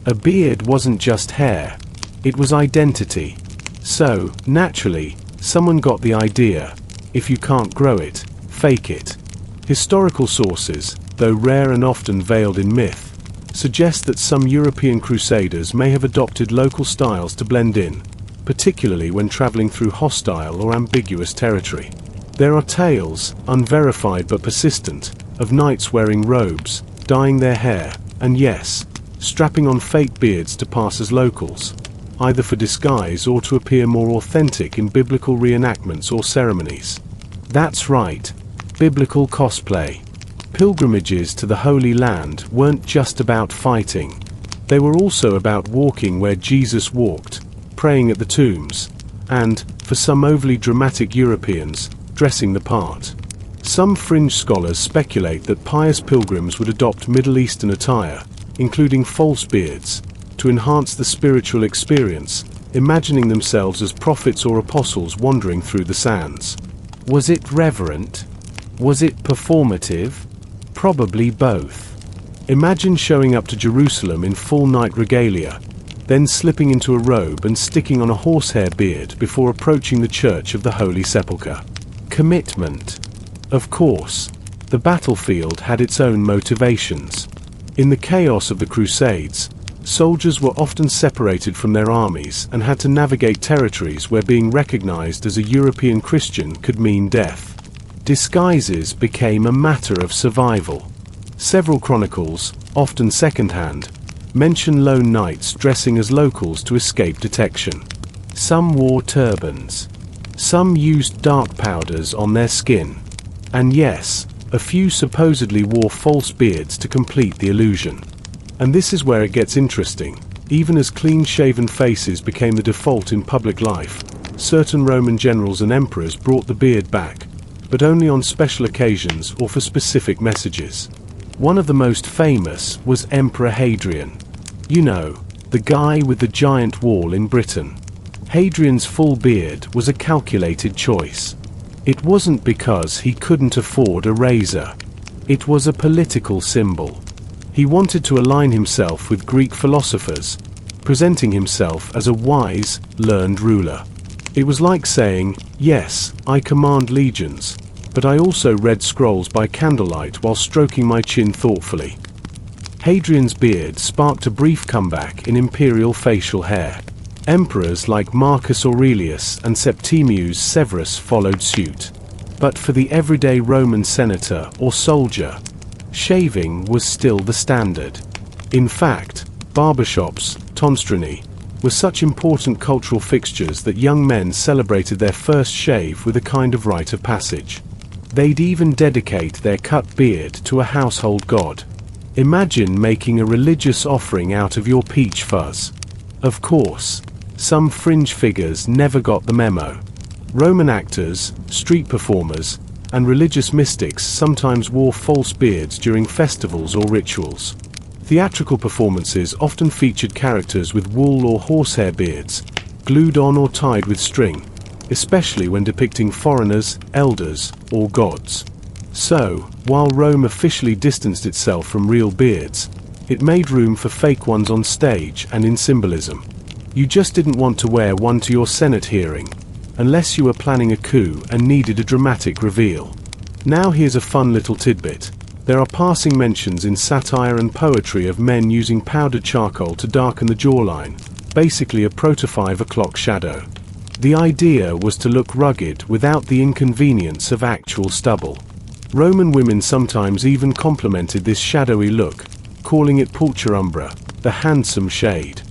A beard wasn't just hair, it was identity. So, naturally, someone got the idea, if you can't grow it, fake it. Historical sources, though rare and often veiled in myth, suggest that some European crusaders may have adopted local styles to blend in, particularly when traveling through hostile or ambiguous territory. There are tales, unverified but persistent, of knights wearing robes, dyeing their hair, and yes, strapping on fake beards to pass as locals, either for disguise or to appear more authentic in biblical reenactments or ceremonies. That's right, biblical cosplay. Pilgrimages to the Holy Land weren't just about fighting. They were also about walking where Jesus walked, praying at the tombs, and, for some overly dramatic Europeans, dressing the part. Some fringe scholars speculate that pious pilgrims would adopt Middle Eastern attire, including false beards, to enhance the spiritual experience, imagining themselves as prophets or apostles wandering through the sands. Was it reverent? Was it performative? Probably both. Imagine showing up to Jerusalem in full knight regalia, then slipping into a robe and sticking on a horsehair beard before approaching the Church of the Holy Sepulchre. Commitment. Of course, the battlefield had its own motivations. In the chaos of the Crusades, soldiers were often separated from their armies and had to navigate territories where being recognized as a European Christian could mean death. Disguises became a matter of survival. Several chronicles, often second-hand, mention lone knights dressing as locals to escape detection. Some wore turbans. Some used dark powders on their skin. And yes, a few supposedly wore false beards to complete the illusion. And this is where it gets interesting. Even as clean-shaven faces became the default in public life, certain Roman generals and emperors brought the beard back, but only on special occasions or for specific messages. One of the most famous was Emperor Hadrian. You know, the guy with the giant wall in Britain. Hadrian's full beard was a calculated choice. It wasn't because he couldn't afford a razor. It was a political symbol. He wanted to align himself with Greek philosophers, presenting himself as a wise, learned ruler. It was like saying, yes, I command legions, but I also read scrolls by candlelight while stroking my chin thoughtfully. Hadrian's beard sparked a brief comeback in imperial facial hair. Emperors like Marcus Aurelius and Septimius Severus followed suit. But for the everyday Roman senator or soldier, shaving was still the standard. In fact, barbershops, tonstroני, were such important cultural fixtures that young men celebrated their first shave with a kind of rite of passage. They'd even dedicate their cut beard to a household god. Imagine making a religious offering out of your peach fuzz. Of course, some fringe figures never got the memo. Roman actors, street performers, and religious mystics sometimes wore false beards during festivals or rituals. Theatrical performances often featured characters with wool or horsehair beards, glued on or tied with string, especially when depicting foreigners, elders, or gods. So, while Rome officially distanced itself from real beards, it made room for fake ones on stage and in symbolism. You just didn't want to wear one to your Senate hearing, unless you were planning a coup and needed a dramatic reveal. Now here's a fun little tidbit. There are passing mentions in satire and poetry of men using powdered charcoal to darken the jawline, basically a proto-5 o'clock shadow. The idea was to look rugged without the inconvenience of actual stubble. Roman women sometimes even complimented this shadowy look, calling it pulchra umbra, the handsome shade.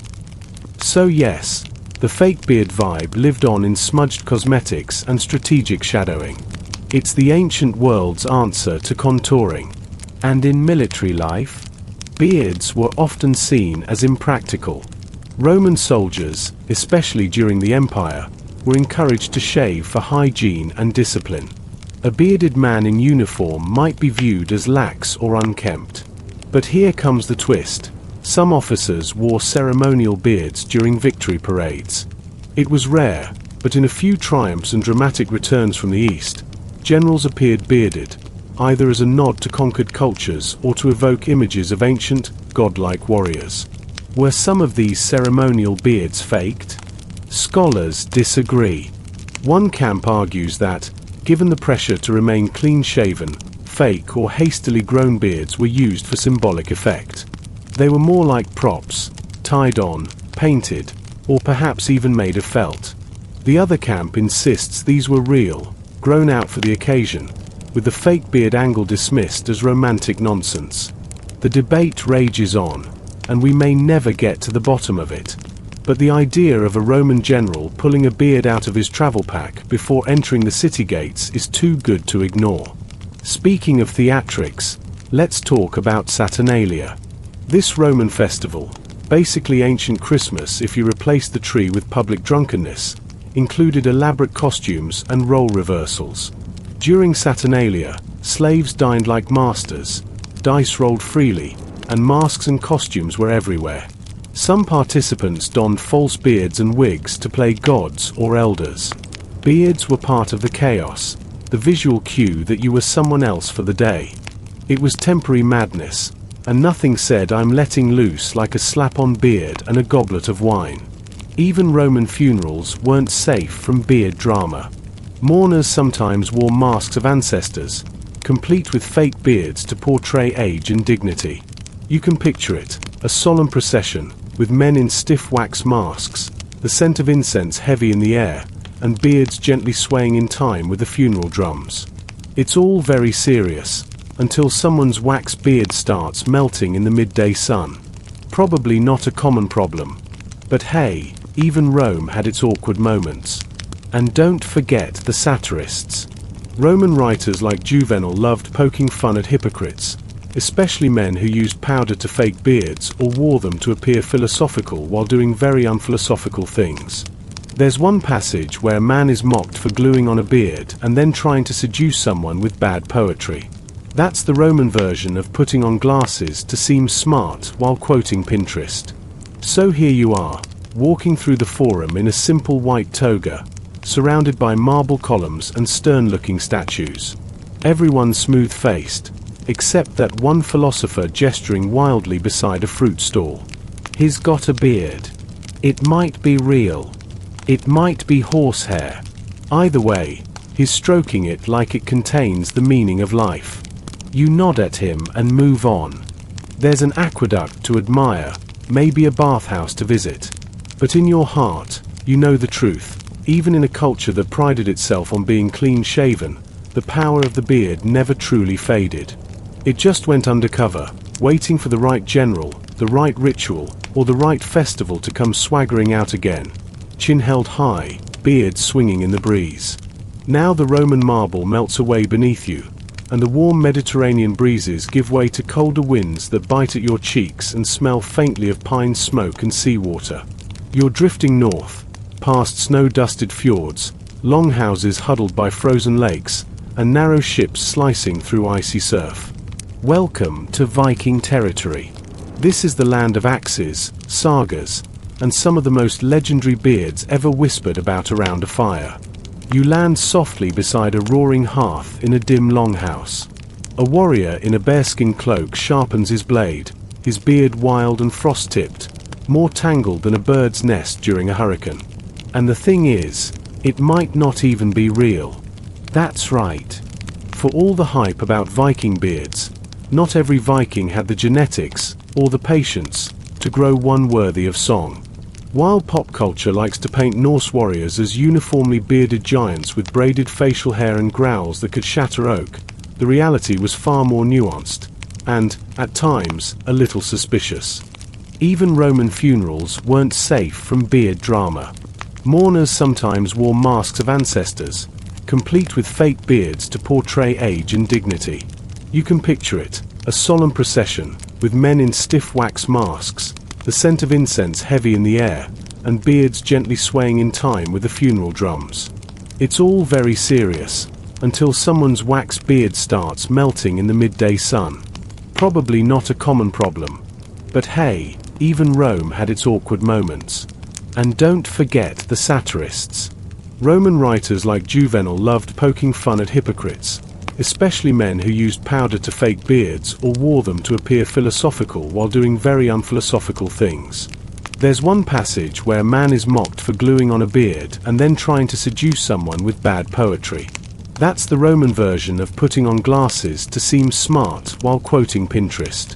So yes, the fake beard vibe lived on in smudged cosmetics and strategic shadowing. It's the ancient world's answer to contouring. And in military life, beards were often seen as impractical. Roman soldiers, especially during the Empire, were encouraged to shave for hygiene and discipline. A bearded man in uniform might be viewed as lax or unkempt. But here comes the twist. Some officers wore ceremonial beards during victory parades. It was rare, but in a few triumphs and dramatic returns from the East, generals appeared bearded, either as a nod to conquered cultures or to evoke images of ancient, godlike warriors. Were some of these ceremonial beards faked? Scholars disagree. One camp argues that, given the pressure to remain clean-shaven, fake or hastily grown beards were used for symbolic effect. They were more like props, tied on, painted, or perhaps even made of felt. The other camp insists these were real, grown out for the occasion, with the fake beard angle dismissed as romantic nonsense. The debate rages on, and we may never get to the bottom of it. But the idea of a Roman general pulling a beard out of his travel pack before entering the city gates is too good to ignore. Speaking of theatrics, let's talk about Saturnalia. This Roman festival, basically ancient Christmas if you replaced the tree with public drunkenness, included elaborate costumes and role reversals. During Saturnalia, slaves dined like masters, dice rolled freely, and masks and costumes were everywhere. Some participants donned false beards and wigs to play gods or elders. Beards were part of the chaos, the visual cue that you were someone else for the day. It was temporary madness, and nothing said I'm letting loose like a slap-on beard and a goblet of wine. Even Roman funerals weren't safe from beard drama. Mourners sometimes wore masks of ancestors, complete with fake beards to portray age and dignity. You can picture it, a solemn procession, with men in stiff wax masks, the scent of incense heavy in the air, and beards gently swaying in time with the funeral drums. It's all very serious, until someone's wax beard starts melting in the midday sun. Probably not a common problem. But hey, even Rome had its awkward moments. And don't forget the satirists. Roman writers like Juvenal loved poking fun at hypocrites, especially men who used powder to fake beards or wore them to appear philosophical while doing very unphilosophical things. There's one passage where a man is mocked for gluing on a beard and then trying to seduce someone with bad poetry. That's the Roman version of putting on glasses to seem smart while quoting Pinterest. So here you are, walking through the Forum in a simple white toga, surrounded by marble columns and stern-looking statues. Everyone's smooth-faced, except that one philosopher gesturing wildly beside a fruit stall. He's got a beard. It might be real. It might be horsehair. Either way, he's stroking it like it contains the meaning of life. You nod at him and move on. There's an aqueduct to admire, maybe a bathhouse to visit. But in your heart, you know the truth. Even in a culture that prided itself on being clean-shaven, the power of the beard never truly faded. It just went undercover, waiting for the right general, the right ritual, or the right festival to come swaggering out again. Chin held high, beard swinging in the breeze. Now the Roman marble melts away beneath you, and the warm Mediterranean breezes give way to colder winds that bite at your cheeks and smell faintly of pine smoke and seawater. You're drifting north, past snow-dusted fjords, longhouses huddled by frozen lakes, and narrow ships slicing through icy surf. Welcome to Viking territory. This is the land of axes, sagas, and some of the most legendary beards ever whispered about around a fire. You land softly beside a roaring hearth in a dim longhouse. A warrior in a bearskin cloak sharpens his blade, his beard wild and frost-tipped, more tangled than a bird's nest during a hurricane. And the thing is, it might not even be real. That's right. For all the hype about Viking beards, not every Viking had the genetics, or the patience, to grow one worthy of song. While pop culture likes to paint Norse warriors as uniformly bearded giants with braided facial hair and growls that could shatter oak, the reality was far more nuanced, and, at times, a little suspicious. Even Roman funerals weren't safe from beard drama. Mourners sometimes wore masks of ancestors, complete with fake beards to portray age and dignity. You can picture it, a solemn procession, with men in stiff wax masks, the scent of incense heavy in the air, and beards gently swaying in time with the funeral drums. It's all very serious, until someone's wax beard starts melting in the midday sun. Probably not a common problem. But hey, even Rome had its awkward moments. And don't forget the satirists. Roman writers like Juvenal loved poking fun at hypocrites, especially men who used powder to fake beards or wore them to appear philosophical while doing very unphilosophical things. There's one passage where a man is mocked for gluing on a beard and then trying to seduce someone with bad poetry. That's the Roman version of putting on glasses to seem smart while quoting Pinterest.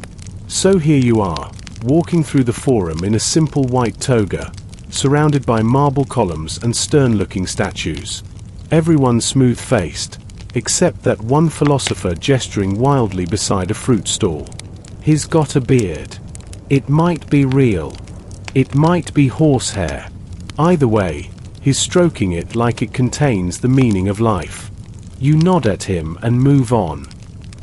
So here you are, walking through the forum in a simple white toga, surrounded by marble columns and stern-looking statues. Everyone smooth-faced, except that one philosopher gesturing wildly beside a fruit stall. He's got a beard. It might be real. It might be horsehair. Either way, he's stroking it like it contains the meaning of life. You nod at him and move on.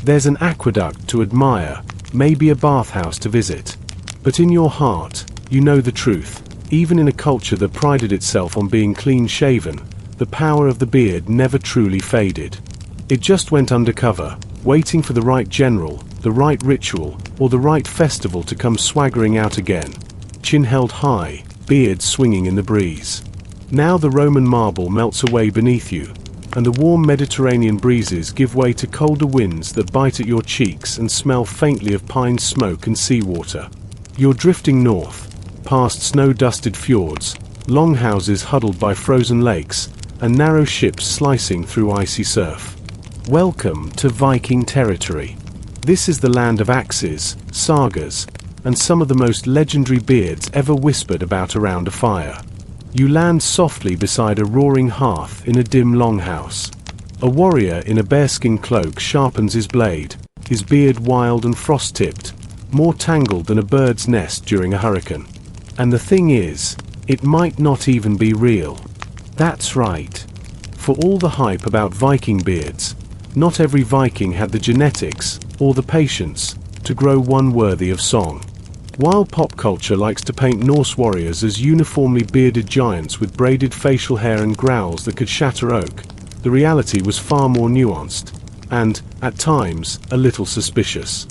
There's an aqueduct to admire, maybe a bathhouse to visit. But in your heart, you know the truth. Even in a culture that prided itself on being clean-shaven, the power of the beard never truly faded. It just went undercover, waiting for the right general, the right ritual, or the right festival to come swaggering out again. Chin held high, beard swinging in the breeze. Now the Roman marble melts away beneath you, and the warm Mediterranean breezes give way to colder winds that bite at your cheeks and smell faintly of pine smoke and seawater. You're drifting north, past snow-dusted fjords, longhouses huddled by frozen lakes, and narrow ships slicing through icy surf. Welcome to Viking territory. This is the land of axes, sagas, and some of the most legendary beards ever whispered about around a fire. You land softly beside a roaring hearth in a dim longhouse. A warrior in a bearskin cloak sharpens his blade, his beard wild and frost-tipped, more tangled than a bird's nest during a hurricane. And the thing is, it might not even be real. That's right. For all the hype about Viking beards, not every Viking had the genetics, or the patience, to grow one worthy of song. While pop culture likes to paint Norse warriors as uniformly bearded giants with braided facial hair and growls that could shatter oak, the reality was far more nuanced, and, at times, a little suspicious.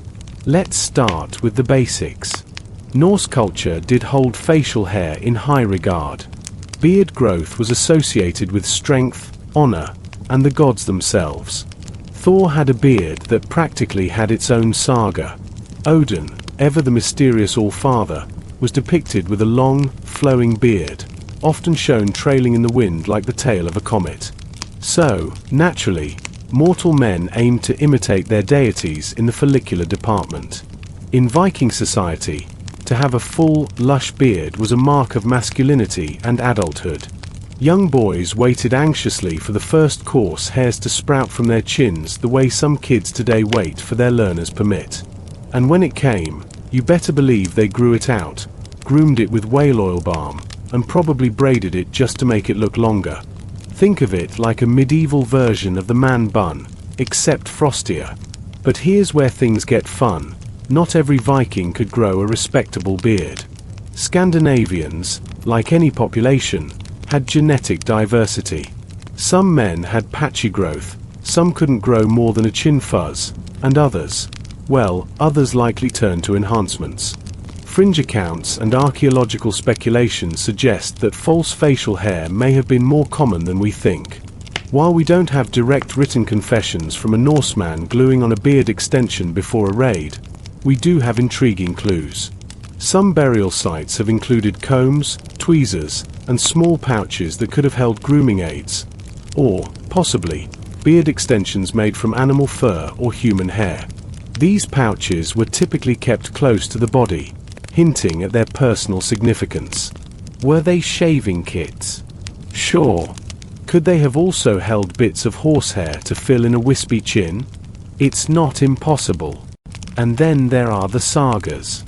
Let's start with the basics. Norse culture did hold facial hair in high regard. Beard growth was associated with strength, honor, and the gods themselves. Thor had a beard that practically had its own saga. Odin, ever the mysterious All-Father, was depicted with a long, flowing beard, often shown trailing in the wind like the tail of a comet. So, naturally, mortal men aimed to imitate their deities in the follicular department. In Viking society, to have a full, lush beard was a mark of masculinity and adulthood. Young boys waited anxiously for the first coarse hairs to sprout from their chins the way some kids today wait for their learner's permit. And when it came, you better believe they grew it out, groomed it with whale oil balm, and probably braided it just to make it look longer. Think of it like a medieval version of the man bun, except frostier. But here's where things get fun. Not every Viking could grow a respectable beard. Scandinavians, like any population, had genetic diversity. Some men had patchy growth, some couldn't grow more than a chin fuzz, and others likely turned to enhancements. Fringe accounts and archaeological speculation suggest that false facial hair may have been more common than we think. While we don't have direct written confessions from a Norseman gluing on a beard extension before a raid, we do have intriguing clues. Some burial sites have included combs, tweezers, and small pouches that could have held grooming aids, or, possibly, beard extensions made from animal fur or human hair. These pouches were typically kept close to the body, hinting at their personal significance. Were they shaving kits? Sure. Could they have also held bits of horsehair to fill in a wispy chin? It's not impossible. And then there are the sagas.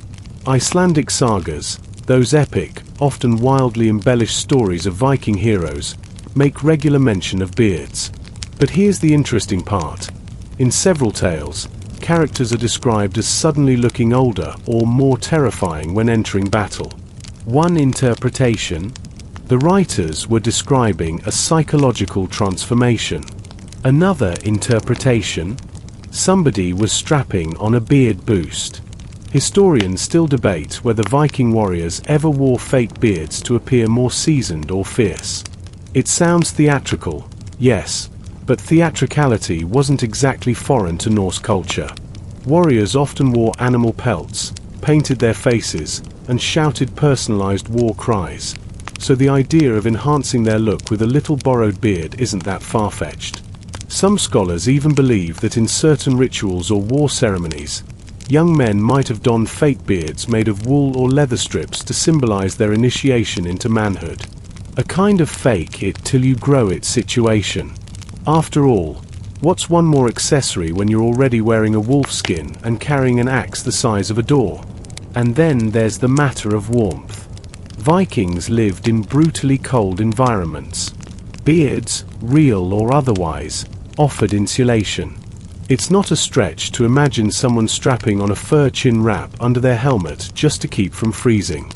Icelandic sagas, those epic, often wildly embellished stories of Viking heroes, make regular mention of beards. But here's the interesting part. In several tales, characters are described as suddenly looking older or more terrifying when entering battle. One interpretation: the writers were describing a psychological transformation. Another interpretation: somebody was strapping on a beard boost. Historians still debate whether Viking warriors ever wore fake beards to appear more seasoned or fierce. It sounds theatrical, yes, but theatricality wasn't exactly foreign to Norse culture. Warriors often wore animal pelts, painted their faces, and shouted personalized war cries. So the idea of enhancing their look with a little borrowed beard isn't that far-fetched. Some scholars even believe that in certain rituals or war ceremonies, young men might have donned fake beards made of wool or leather strips to symbolize their initiation into manhood. A kind of fake it till you grow it situation. After all, what's one more accessory when you're already wearing a wolf skin and carrying an axe the size of a door? And then there's the matter of warmth. Vikings lived in brutally cold environments. Beards, real or otherwise, offered insulation. It's not a stretch to imagine someone strapping on a fur chin wrap under their helmet just to keep from freezing.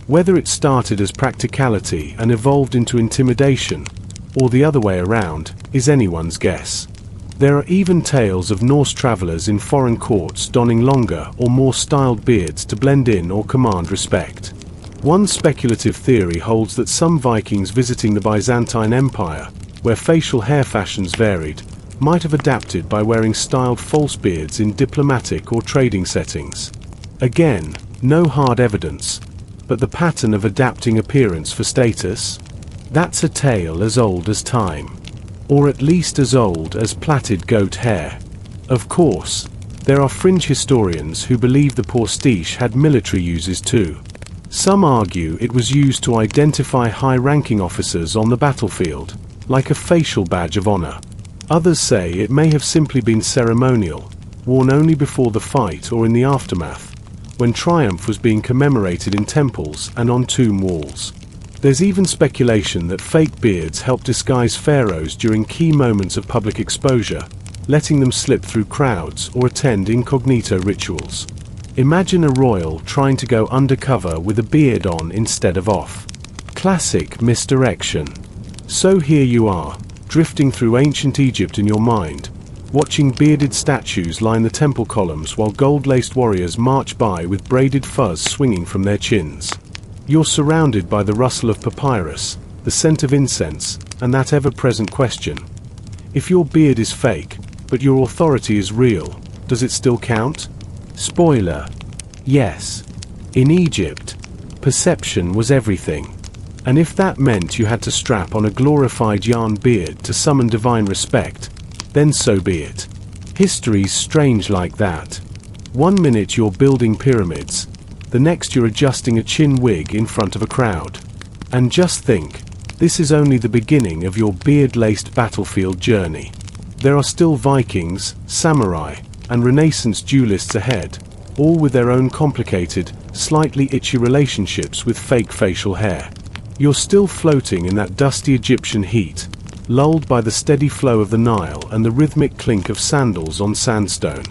Whether it started as practicality and evolved into intimidation, or the other way around, is anyone's guess. There are even tales of Norse travelers in foreign courts donning longer or more styled beards to blend in or command respect. One speculative theory holds that some Vikings visiting the Byzantine Empire, where facial hair fashions varied, might have adapted by wearing styled false beards in diplomatic or trading settings. Again, no hard evidence, but the pattern of adapting appearance for status? That's a tale as old as time. Or at least as old as plaited goat hair. Of course, there are fringe historians who believe the postiche had military uses too. Some argue it was used to identify high-ranking officers on the battlefield, like a facial badge of honor. Others say it may have simply been ceremonial, worn only before the fight or in the aftermath, when triumph was being commemorated in temples and on tomb walls. There's even speculation that fake beards helped disguise pharaohs during key moments of public exposure, letting them slip through crowds or attend incognito rituals. Imagine a royal trying to go undercover with a beard on instead of off. Classic misdirection. So here you are, drifting through ancient Egypt in your mind, watching bearded statues line the temple columns while gold-laced warriors march by with braided fuzz swinging from their chins. You're surrounded by the rustle of papyrus, the scent of incense, and that ever-present question. If your beard is fake, but your authority is real, does it still count? Spoiler: yes. In Egypt, perception was everything. And if that meant you had to strap on a glorified yarn beard to summon divine respect, then so be it. History's strange like that. 1 minute you're building pyramids, the next you're adjusting a chin wig in front of a crowd. And just think, this is only the beginning of your beard-laced battlefield journey. There are still Vikings, samurai, and Renaissance duelists ahead, all with their own complicated, slightly itchy relationships with fake facial hair. You're still floating in that dusty Egyptian heat, lulled by the steady flow of the Nile and the rhythmic clink of sandals on sandstone.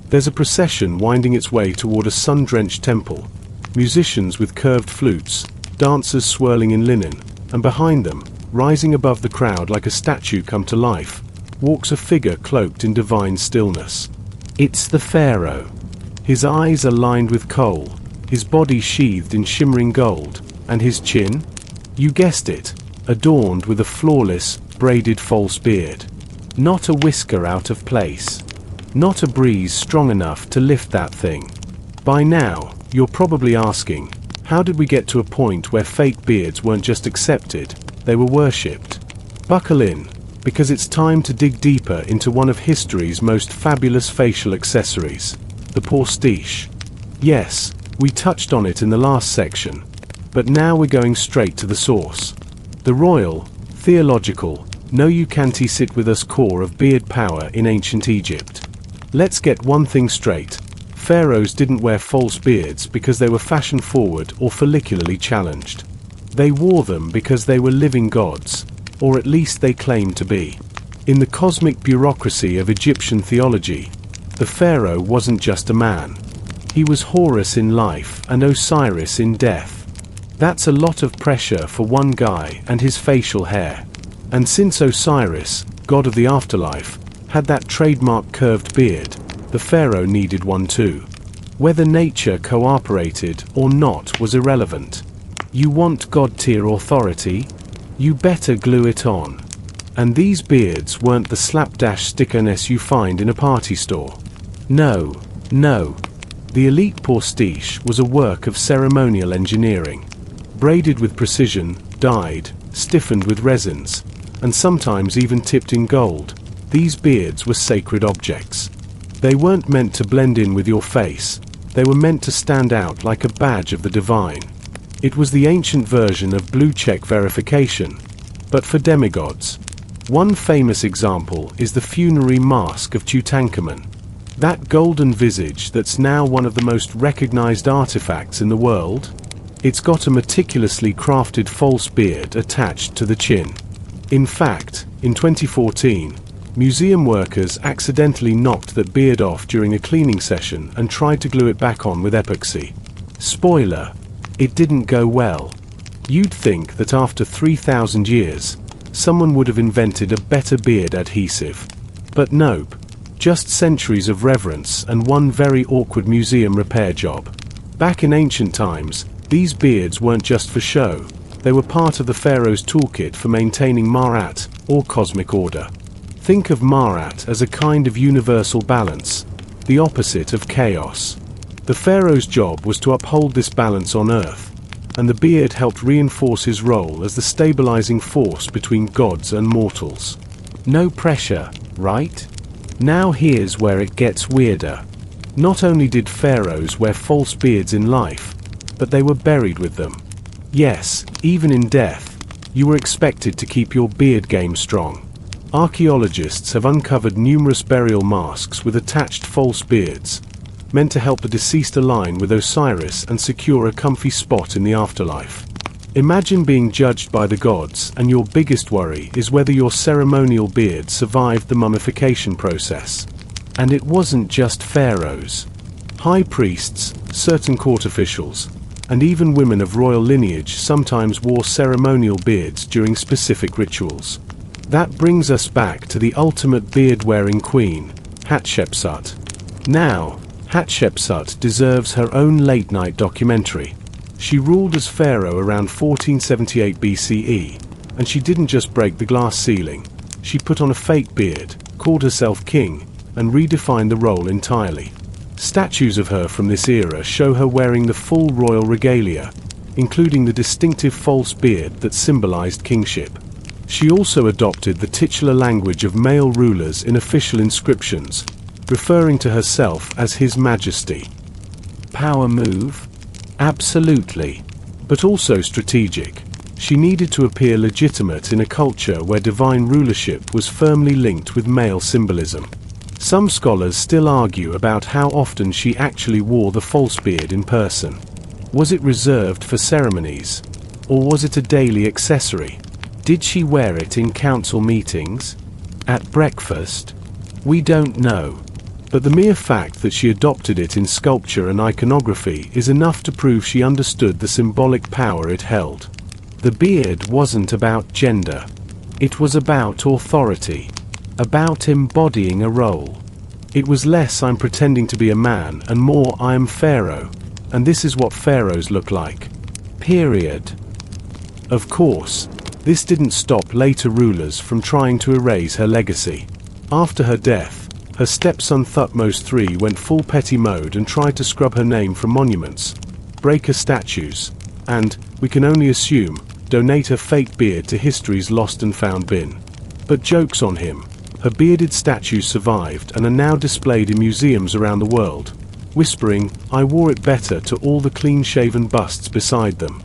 There's a procession winding its way toward a sun-drenched temple, musicians with curved flutes, dancers swirling in linen, and behind them, rising above the crowd like a statue come to life, walks a figure cloaked in divine stillness. It's the pharaoh. His eyes are lined with kohl, his body sheathed in shimmering gold, and his chin? You guessed it, adorned with a flawless, braided false beard. Not a whisker out of place. Not a breeze strong enough to lift that thing. By now, you're probably asking, how did we get to a point where fake beards weren't just accepted, they were worshipped? Buckle in, because it's time to dig deeper into one of history's most fabulous facial accessories, the pastiche. Yes, we touched on it in the last section, but now we're going straight to the source. The royal, theological, no you can't sit with us core of beard power in ancient Egypt. Let's get one thing straight. Pharaohs didn't wear false beards because they were fashion-forward or follicularly challenged. They wore them because they were living gods, or at least they claimed to be. In the cosmic bureaucracy of Egyptian theology, the pharaoh wasn't just a man. He was Horus in life and Osiris in death. That's a lot of pressure for one guy and his facial hair. And since Osiris, god of the afterlife, had that trademark curved beard, the pharaoh needed one too. Whether nature cooperated or not was irrelevant. You want god-tier authority? You better glue it on. And these beards weren't the slapdash stickerness you find in a party store. No, no. The elite pastiche was a work of ceremonial engineering. Braided with precision, dyed, stiffened with resins, and sometimes even tipped in gold, these beards were sacred objects. They weren't meant to blend in with your face, they were meant to stand out like a badge of the divine. It was the ancient version of blue check verification, but for demigods. One famous example is the funerary mask of Tutankhamun. That golden visage that's now one of the most recognized artifacts in the world. It's got a meticulously crafted false beard attached to the chin. In fact, in 2014, museum workers accidentally knocked that beard off during a cleaning session and tried to glue it back on with epoxy. Spoiler: it didn't go well. You'd think that after 3,000 years, someone would have invented a better beard adhesive. But nope. Just centuries of reverence and one very awkward museum repair job. Back in ancient times, these beards weren't just for show. They were part of the pharaoh's toolkit for maintaining Ma'at, or cosmic order. Think of Ma'at as a kind of universal balance, the opposite of chaos. The pharaoh's job was to uphold this balance on earth, and the beard helped reinforce his role as the stabilizing force between gods and mortals. No pressure, right? Now here's where it gets weirder. Not only did pharaohs wear false beards in life, but they were buried with them. Yes, even in death, you were expected to keep your beard game strong. Archaeologists have uncovered numerous burial masks with attached false beards, meant to help the deceased align with Osiris and secure a comfy spot in the afterlife. Imagine being judged by the gods, and your biggest worry is whether your ceremonial beard survived the mummification process. And it wasn't just pharaohs. High priests, certain court officials, and even women of royal lineage sometimes wore ceremonial beards during specific rituals. That brings us back to the ultimate beard-wearing queen, Hatshepsut. Now, Hatshepsut deserves her own late-night documentary. She ruled as pharaoh around 1478 BCE, and she didn't just break the glass ceiling. She put on a fake beard, called herself king, and redefined the role entirely. Statues of her from this era show her wearing the full royal regalia, including the distinctive false beard that symbolized kingship. She also adopted the titular language of male rulers in official inscriptions, referring to herself as His Majesty. Power move? Absolutely. But also strategic. She needed to appear legitimate in a culture where divine rulership was firmly linked with male symbolism. Some scholars still argue about how often she actually wore the false beard in person. Was it reserved for ceremonies? Or was it a daily accessory? Did she wear it in council meetings? At breakfast? We don't know. But the mere fact that she adopted it in sculpture and iconography is enough to prove she understood the symbolic power it held. The beard wasn't about gender. It was about authority. About embodying a role. It was less I'm pretending to be a man and more I am Pharaoh, and this is what pharaohs look like. Period. Of course, this didn't stop later rulers from trying to erase her legacy. After her death, her stepson Thutmose III went full petty mode and tried to scrub her name from monuments, break her statues, and, we can only assume, donate her fake beard to history's lost and found bin. But joke's on him. Her bearded statues survived and are now displayed in museums around the world, whispering, "I wore it better" to all the clean-shaven busts beside them.